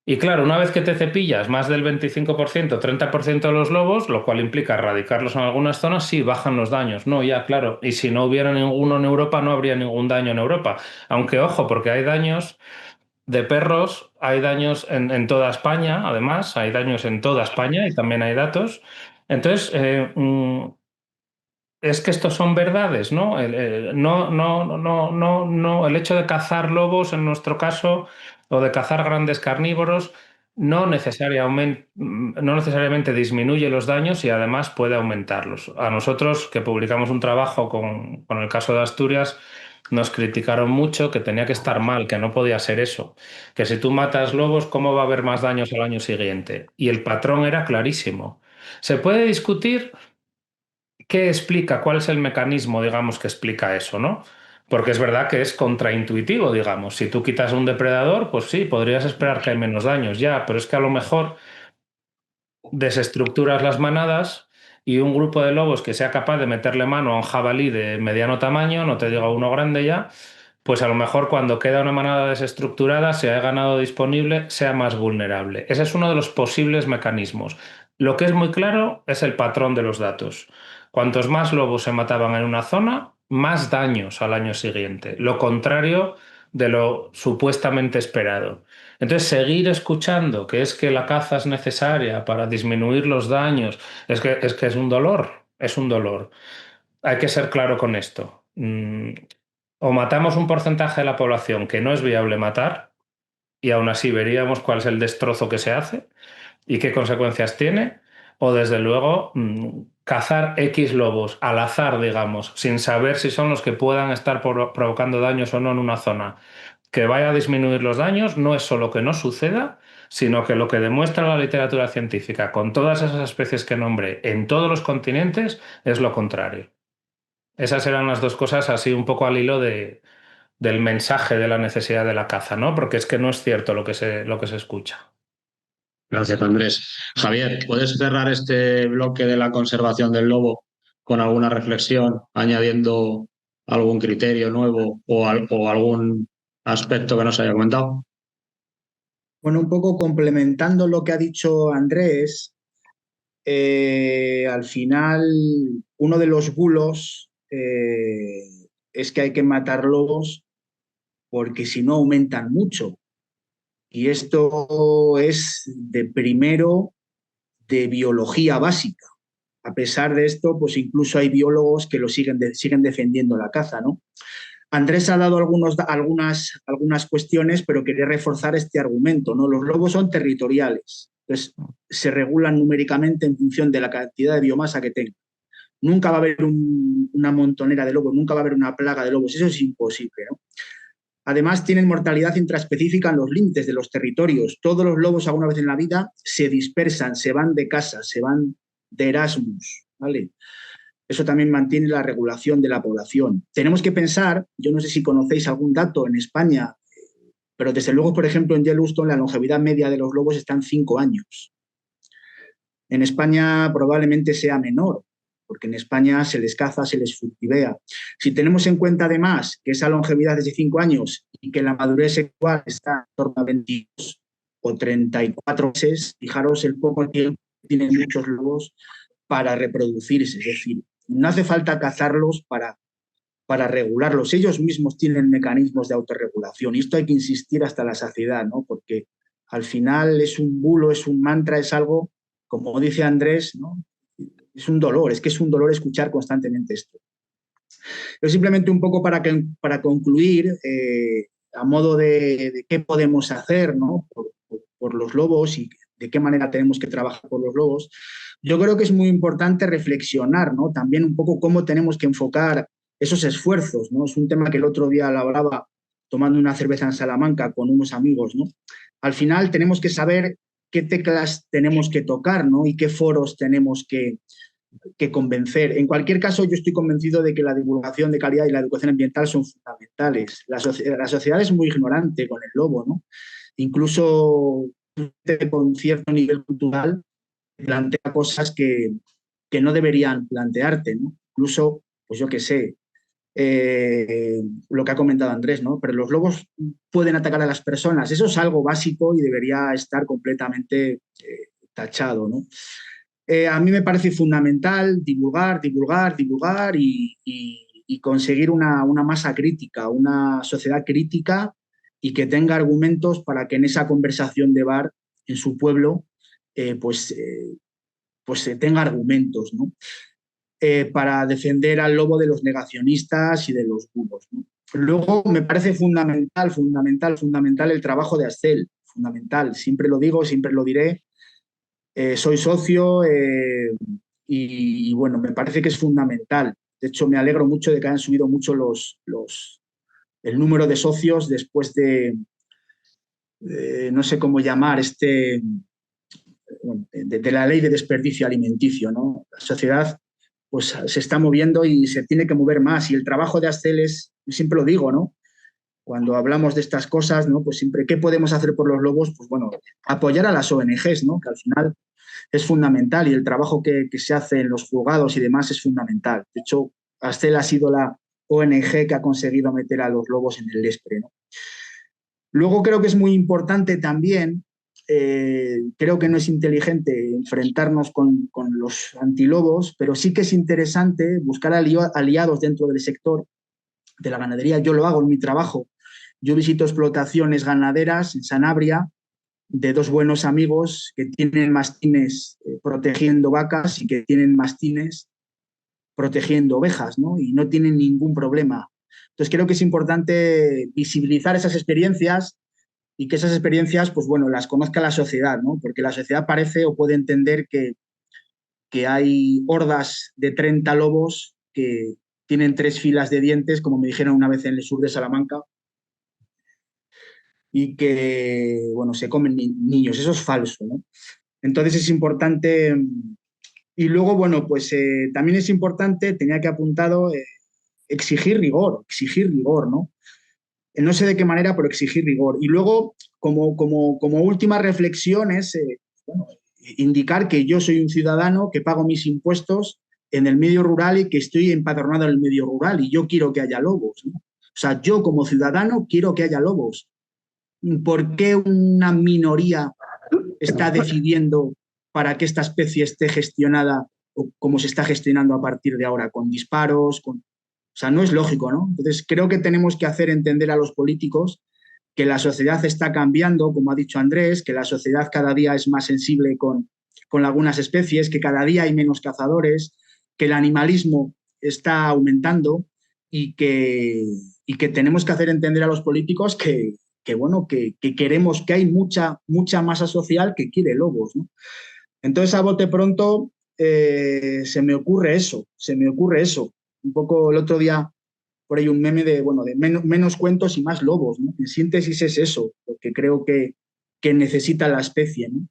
C: Y claro, una vez que te cepillas más del 25%, 30% de los lobos, lo cual implica erradicarlos en algunas zonas, sí, bajan los daños. No, ya, claro. Y si no hubiera ninguno en Europa, no habría ningún daño en Europa. Aunque, ojo, porque hay daños de perros, hay daños en toda España, además, hay daños en toda España y también hay datos. Entonces, es que estos son verdades, ¿no? No, el hecho de cazar lobos, en nuestro caso, o de cazar grandes carnívoros, no necesariamente disminuye los daños y además puede aumentarlos. A nosotros, que publicamos un trabajo con el caso de Asturias, nos criticaron mucho que tenía que estar mal, que no podía ser eso, que si tú matas lobos, ¿cómo va a haber más daños al año siguiente? Y el patrón era clarísimo. Se puede discutir. ¿Qué explica? ¿Cuál es el mecanismo, digamos, que explica eso, ¿no? Porque es verdad que es contraintuitivo, digamos. Si tú quitas un depredador, pues sí, podrías esperar que hay menos daños, ya, pero es que a lo mejor desestructuras las manadas y un grupo de lobos que sea capaz de meterle mano a un jabalí de mediano tamaño, no te digo uno grande ya, pues a lo mejor cuando queda una manada desestructurada, si hay ganado disponible, sea más vulnerable. Ese es uno de los posibles mecanismos. Lo que es muy claro es el patrón de los datos. Cuantos más lobos se mataban en una zona, más daños al año siguiente. Lo contrario de lo supuestamente esperado. Entonces, seguir escuchando que es que la caza es necesaria para disminuir los daños, es que es un dolor, es un dolor. Hay que ser claro con esto. O matamos un porcentaje de la población que no es viable matar, y aún así veríamos cuál es el destrozo que se hace y qué consecuencias tiene, o desde luego cazar X lobos al azar, digamos, sin saber si son los que puedan estar provocando daños o no en una zona. Que vaya a disminuir los daños no es solo que no suceda, sino que lo que demuestra la literatura científica con todas esas especies que nombré en todos los continentes es lo contrario. Esas eran las dos cosas así un poco al hilo del mensaje de la necesidad de la caza, ¿no? Porque es que no es cierto lo que se escucha.
A: Gracias, Andrés. Javier, ¿puedes cerrar este bloque de la conservación del lobo con alguna reflexión, añadiendo algún criterio nuevo o algún aspecto que nos haya comentado?
B: Bueno, un poco complementando lo que ha dicho Andrés, al final uno de los bulos es que hay que matar lobos porque si no aumentan mucho. Y esto es de primero de biología básica. A pesar de esto, pues incluso hay biólogos que siguen defendiendo la caza, ¿no? Andrés ha dado algunas cuestiones, pero quería reforzar este argumento, ¿no? Los lobos son territoriales, entonces se regulan numéricamente en función de la cantidad de biomasa que tengan. Nunca va a haber una montonera de lobos, nunca va a haber una plaga de lobos, eso es imposible, ¿no? Además, tienen mortalidad intraespecífica en los límites de los territorios. Todos los lobos alguna vez en la vida se dispersan, se van de casa, se van de Erasmus, ¿vale? Eso también mantiene la regulación de la población. Tenemos que pensar, yo no sé si conocéis algún dato en España, pero desde luego, por ejemplo, en Yellowstone la longevidad media de los lobos está en 5 años. En España probablemente sea menor, porque en España se les caza, se les furtivea. Si tenemos en cuenta además que esa longevidad es de 5 años y que la madurez sexual está en torno a 22 o 34 meses, fijaros el poco tiempo que tienen muchos lobos para reproducirse. Es decir, no hace falta cazarlos para regularlos. Ellos mismos tienen mecanismos de autorregulación y esto hay que insistir hasta la saciedad, ¿no? Porque al final es un bulo, es un mantra, es algo, como dice Andrés, ¿no? Es un dolor, es que es un dolor escuchar constantemente esto. Pero simplemente un poco para concluir, a modo de qué podemos hacer, ¿no? Por los lobos y de qué manera tenemos que trabajar por los lobos, yo creo que es muy importante reflexionar, ¿no? También un poco cómo tenemos que enfocar esos esfuerzos, ¿no? Es un tema que el otro día lo hablaba tomando una cerveza en Salamanca con unos amigos, ¿no? Al final tenemos que saber qué teclas tenemos que tocar, ¿no? Y qué foros tenemos que convencer. En cualquier caso, yo estoy convencido de que la divulgación de calidad y la educación ambiental son fundamentales. La sociedad es muy ignorante con el lobo, ¿no? Incluso con cierto nivel cultural plantea cosas que no deberían plantearte, ¿no? Incluso, pues yo qué sé, lo que ha comentado Andrés, ¿no? Pero los lobos pueden atacar a las personas. Eso es algo básico y debería estar completamente tachado, ¿no? A mí me parece fundamental divulgar, divulgar, divulgar y conseguir una masa crítica, una sociedad crítica y que tenga argumentos para que en esa conversación de bar en su pueblo pues tenga argumentos, ¿no? Para defender al lobo de los negacionistas y de los bulos, ¿no? Luego me parece fundamental, fundamental, fundamental el trabajo de Ascel, fundamental, siempre lo digo, siempre lo diré. Soy socio y, bueno, me parece que es fundamental. De hecho, me alegro mucho de que hayan subido mucho el número de socios después no sé cómo llamar, de la ley de desperdicio alimenticio, ¿no? La sociedad pues, se está moviendo y se tiene que mover más. Y el trabajo de Ascel es, siempre lo digo, ¿no? Cuando hablamos de estas cosas, ¿no? Pues siempre, ¿qué podemos hacer por los lobos? Pues bueno, apoyar a las ONGs, ¿no? Que al final es fundamental y el trabajo que se hace en los juzgados y demás es fundamental. De hecho, Ascel ha sido la ONG que ha conseguido meter a los lobos en el Lespre, ¿no? Luego creo que es muy importante también, creo que no es inteligente enfrentarnos con los antilobos, pero sí que es interesante buscar aliados dentro del sector de la ganadería. Yo lo hago en mi trabajo. Yo visito explotaciones ganaderas en Sanabria de dos buenos amigos que tienen mastines protegiendo vacas y que tienen mastines protegiendo ovejas, ¿no? Y no tienen ningún problema. Entonces creo que es importante visibilizar esas experiencias y que esas experiencias, pues bueno, las conozca la sociedad, ¿no? Porque la sociedad parece o puede entender que hay hordas de 30 lobos que tienen 3 filas de dientes, como me dijeron una vez en el sur de Salamanca, y que, bueno, se comen niños. Eso es falso, ¿no? Entonces es importante. Y luego, bueno, pues también es importante, tenía que apuntado, exigir rigor, ¿no? No sé de qué manera, pero exigir rigor. Y luego, como última reflexión, es bueno, indicar que yo soy un ciudadano que pago mis impuestos en el medio rural y que estoy empadronado en el medio rural y yo quiero que haya lobos, ¿no? O sea, yo como ciudadano quiero que haya lobos. ¿Por qué una minoría está decidiendo para que esta especie esté gestionada o como se está gestionando a partir de ahora, con disparos? O sea, no es lógico, ¿no? Entonces, creo que tenemos que hacer entender a los políticos que la sociedad está cambiando, como ha dicho Andrés, que la sociedad cada día es más sensible con algunas especies, que cada día hay menos cazadores, que el animalismo está aumentando y que tenemos que hacer entender a los políticos bueno, que queremos, que hay mucha masa social que quiere lobos, ¿no? Entonces, a bote pronto, se me ocurre eso. Un poco el otro día, por ahí un meme de, bueno, de menos cuentos y más lobos, ¿no? En síntesis es eso, lo que creo que necesita la especie, ¿no?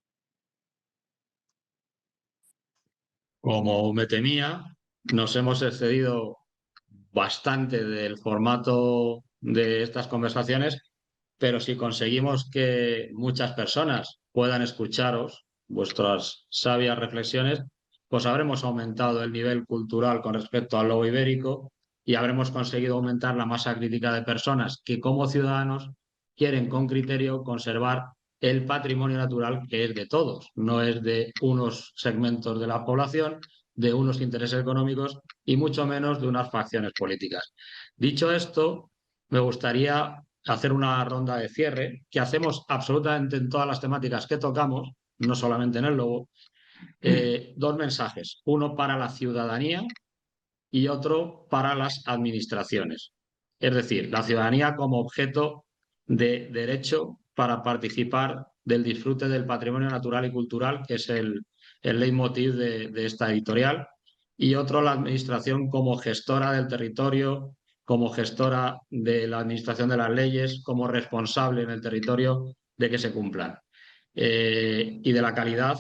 A: Como me temía, nos hemos excedido bastante del formato de estas conversaciones, pero si conseguimos que muchas personas puedan escucharos, vuestras sabias reflexiones, pues habremos aumentado el nivel cultural con respecto al lobo ibérico y habremos conseguido aumentar la masa crítica de personas que como ciudadanos quieren con criterio conservar el patrimonio natural que es de todos, no es de unos segmentos de la población, de unos intereses económicos y mucho menos de unas facciones políticas. Dicho esto, me gustaría hacer una ronda de cierre que hacemos absolutamente en todas las temáticas que tocamos, no solamente en el lobo. Dos mensajes, uno para la ciudadanía y otro para las administraciones. Es decir, la ciudadanía como objeto de derecho para participar del disfrute del patrimonio natural y cultural, que es el leitmotiv de esta editorial, y otro la administración como gestora del territorio, como gestora de la administración de las leyes, como responsable en el territorio de que se cumplan. Y de la calidad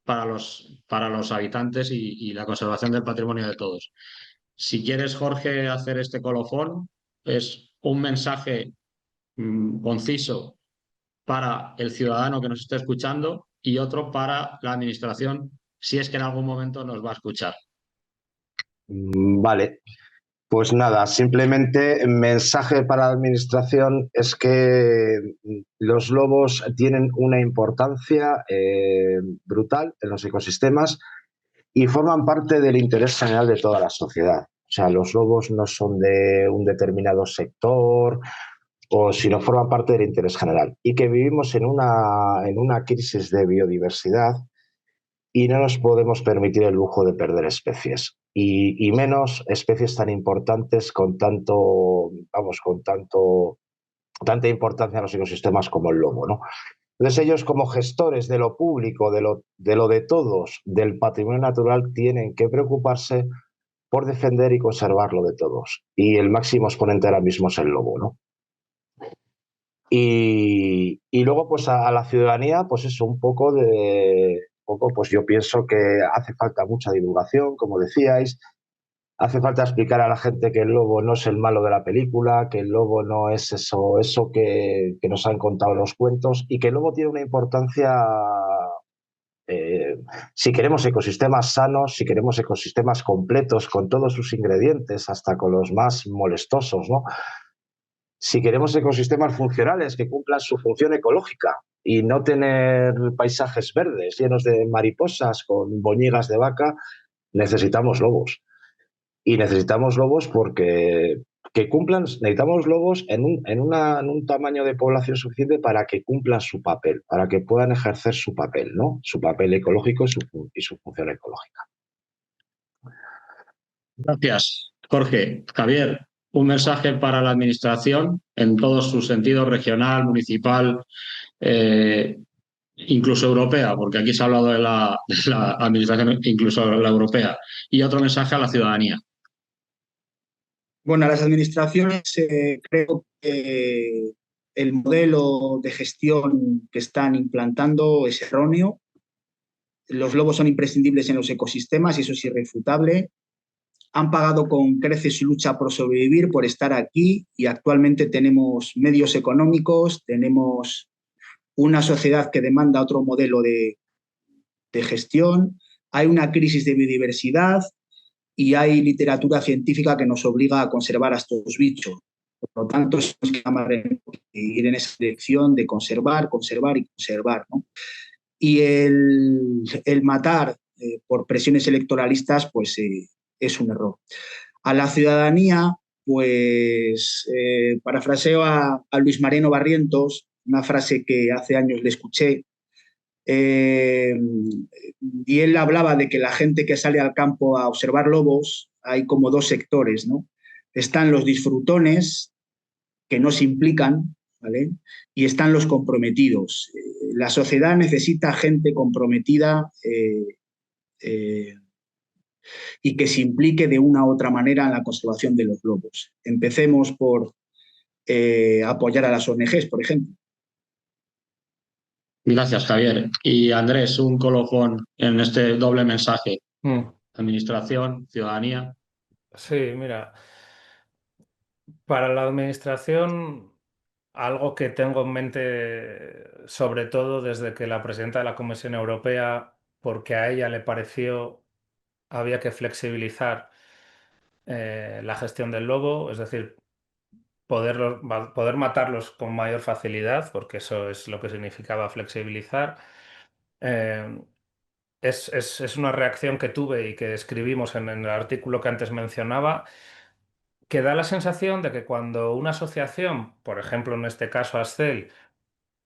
A: para los habitantes y la conservación del patrimonio de todos. Si quieres, Jorge, hacer este colofón, es un mensaje conciso para el ciudadano que nos esté escuchando y otro para la administración, si es que en algún momento nos va a escuchar.
D: Vale, pues nada, simplemente el mensaje para la administración es que los lobos tienen una importancia brutal en los ecosistemas y forman parte del interés general de toda la sociedad. O sea, los lobos no son de un determinado sector, o sino forman parte del interés general. Y que vivimos en una crisis de biodiversidad y no nos podemos permitir el lujo de perder especies. Y menos especies tan importantes con tanta importancia en los ecosistemas como el lobo, ¿no? Entonces ellos, como gestores de lo público, de lo de todos, del patrimonio natural, tienen que preocuparse por defender y conservar lo de todos. Y el máximo exponente ahora mismo es el lobo, ¿no? Y luego, pues a la ciudadanía, pues eso, pues yo pienso que hace falta mucha divulgación, como decíais. Hace falta explicar a la gente que el lobo no es el malo de la película, que el lobo no es eso que nos han contado los cuentos, y que el lobo tiene una importancia, si queremos ecosistemas sanos, si queremos ecosistemas completos con todos sus ingredientes, hasta con los más molestosos, ¿no? Si queremos ecosistemas funcionales que cumplan su función ecológica y no tener paisajes verdes llenos de mariposas con boñigas de vaca, necesitamos lobos. Y necesitamos lobos porque necesitamos lobos en un tamaño de población suficiente para que cumplan su papel, para que puedan ejercer su papel, ¿no? Su papel ecológico y su función ecológica.
A: Gracias, Jorge. Javier, un mensaje para la administración en todos sus sentidos, regional, municipal, incluso europea, porque aquí se ha hablado de la administración, incluso la europea, y otro mensaje a la ciudadanía.
B: Bueno, a las administraciones creo que el modelo de gestión que están implantando es erróneo. Los lobos son imprescindibles en los ecosistemas y eso es irrefutable. Han pagado con creces su lucha por sobrevivir, por estar aquí, y actualmente tenemos medios económicos, tenemos una sociedad que demanda otro modelo de gestión, hay una crisis de biodiversidad y hay literatura científica que nos obliga a conservar a estos bichos. Por lo tanto, es que ir en esa dirección de conservar, conservar y conservar, ¿no? Y el matar por presiones electoralistas, pues es un error. A la ciudadanía, pues parafraseo a Luis Mariano Barrientos, una frase que hace años le escuché, y él hablaba de que la gente que sale al campo a observar lobos, hay como dos sectores, ¿no? Están los disfrutones, que no se implican, ¿vale? Y están los comprometidos. La sociedad necesita gente comprometida y que se implique de una u otra manera en la conservación de los lobos. Empecemos por apoyar a las ONGs, por ejemplo.
A: Gracias, Javier. Y Andrés, un colofón en este doble mensaje. Administración, ciudadanía.
C: Sí, mira, para la administración algo que tengo en mente sobre todo desde que la presidenta de la Comisión Europea, porque a ella le pareció había que flexibilizar la gestión del lobo, es decir, poder matarlos con mayor facilidad, porque eso es lo que significaba flexibilizar. Eh, es una reacción que tuve y que escribimos en el artículo que antes mencionaba, que da la sensación de que cuando una asociación, por ejemplo en este caso Ascel,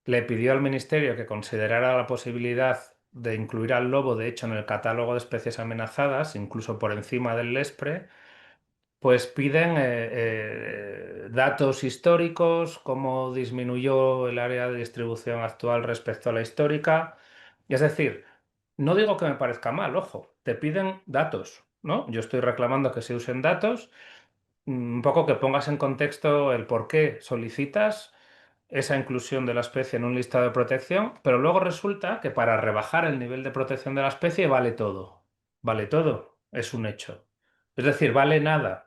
C: le pidió al Ministerio que considerara la posibilidad de incluir al lobo, de hecho, en el catálogo de especies amenazadas, incluso por encima del lespre, pues piden datos históricos, cómo disminuyó el área de distribución actual respecto a la histórica. Es decir, no digo que me parezca mal, ojo, te piden datos, ¿no? Yo estoy reclamando que se usen datos, un poco que pongas en contexto el por qué solicitas esa inclusión de la especie en un listado de protección, pero luego resulta que para rebajar el nivel de protección de la especie vale todo, es un hecho. Es decir, vale nada,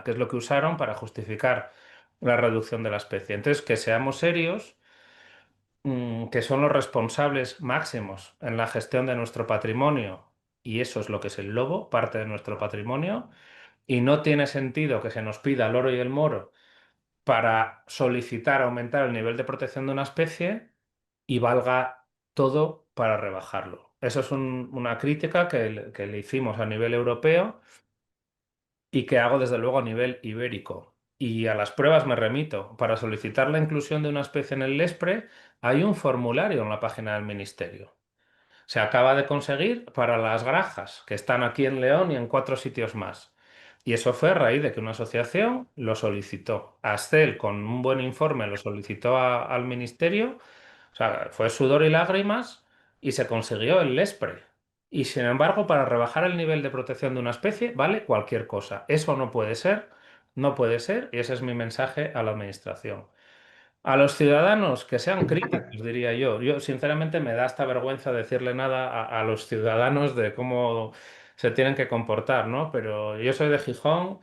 C: que es lo que usaron para justificar la reducción de la especie. Entonces, que seamos serios, que son los responsables máximos en la gestión de nuestro patrimonio, y eso es lo que es el lobo, parte de nuestro patrimonio, y no tiene sentido que se nos pida el oro y el moro para solicitar aumentar el nivel de protección de una especie y valga todo para rebajarlo. Eso es una crítica que le hicimos a nivel europeo y que hago desde luego a nivel ibérico. Y a las pruebas me remito. Para solicitar la inclusión de una especie en el LESPRE hay un formulario en la página del Ministerio. Se acaba de conseguir para las grajas, que están aquí en León y en 4 sitios más. Y eso fue a raíz de que una asociación lo solicitó. Ascel, con un buen informe, lo solicitó al ministerio. O sea, fue sudor y lágrimas y se consiguió el LESPRE. Y sin embargo, para rebajar el nivel de protección de una especie, vale cualquier cosa. Eso no puede ser, no puede ser, y ese es mi mensaje a la administración. A los ciudadanos que sean críticos, diría yo. Yo, sinceramente, me da hasta vergüenza decirle nada a los ciudadanos de cómo se tienen que comportar, ¿no? Pero yo soy de Gijón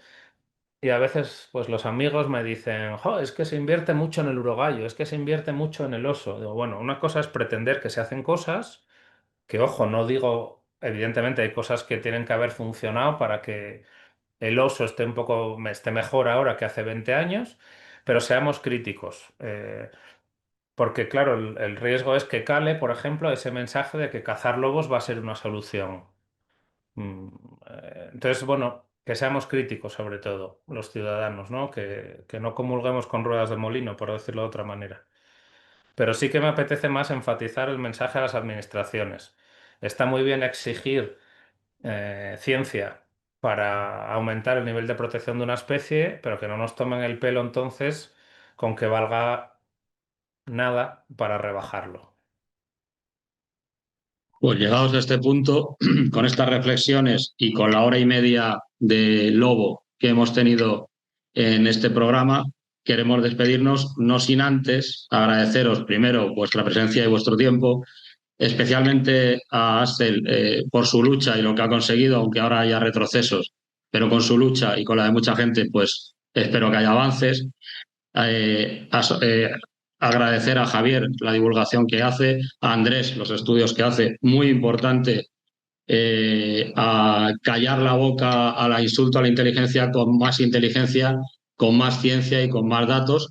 C: y a veces, pues los amigos me dicen, jo, es que se invierte mucho en el urogallo, es que se invierte mucho en el oso. Digo, bueno, una cosa es pretender que se hacen cosas, que ojo, no digo, evidentemente hay cosas que tienen que haber funcionado para que el oso esté mejor ahora que hace 20 años, pero seamos críticos. Porque, claro, el riesgo es que cale, por ejemplo, ese mensaje de que cazar lobos va a ser una solución. Mm, entonces, bueno, que seamos críticos, sobre todo, los ciudadanos, ¿no? Que no comulguemos con ruedas de molino, por decirlo de otra manera. Pero sí que me apetece más enfatizar el mensaje a las administraciones. Está muy bien exigir ciencia para aumentar el nivel de protección de una especie, pero que no nos tomen el pelo entonces con que valga nada para rebajarlo.
A: Pues llegados a este punto, con estas reflexiones y con la hora y media de lobo que hemos tenido en este programa, queremos despedirnos, no sin antes agradeceros primero vuestra presencia y vuestro tiempo, especialmente a Astel por su lucha y lo que ha conseguido, aunque ahora haya retrocesos, pero con su lucha y con la de mucha gente, pues espero que haya avances. Eh, Agradecer a Javier la divulgación que hace, a Andrés los estudios que hace, muy importante a callar la boca a la insulto a la inteligencia con más inteligencia, con más ciencia y con más datos.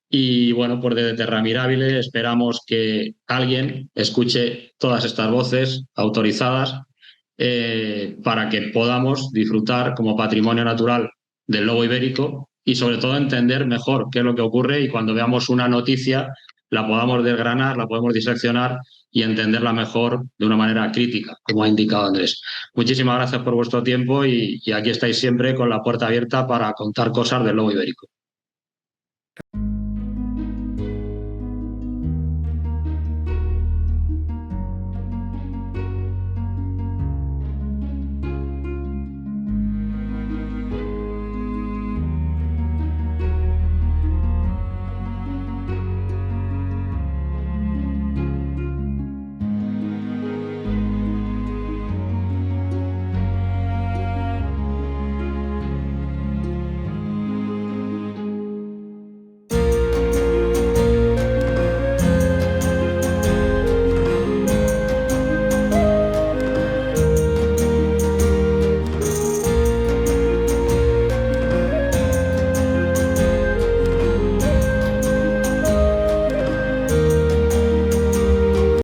A: Y bueno, pues desde Terra Mirabile esperamos que alguien escuche todas estas voces autorizadas para que podamos disfrutar como patrimonio natural del lobo ibérico y sobre todo entender mejor qué es lo que ocurre y cuando veamos una noticia la podamos desgranar, la podemos diseccionar y entenderla mejor de una manera crítica, como ha indicado Andrés. Muchísimas gracias por vuestro tiempo y aquí estáis siempre con la puerta abierta para contar cosas del lobo ibérico.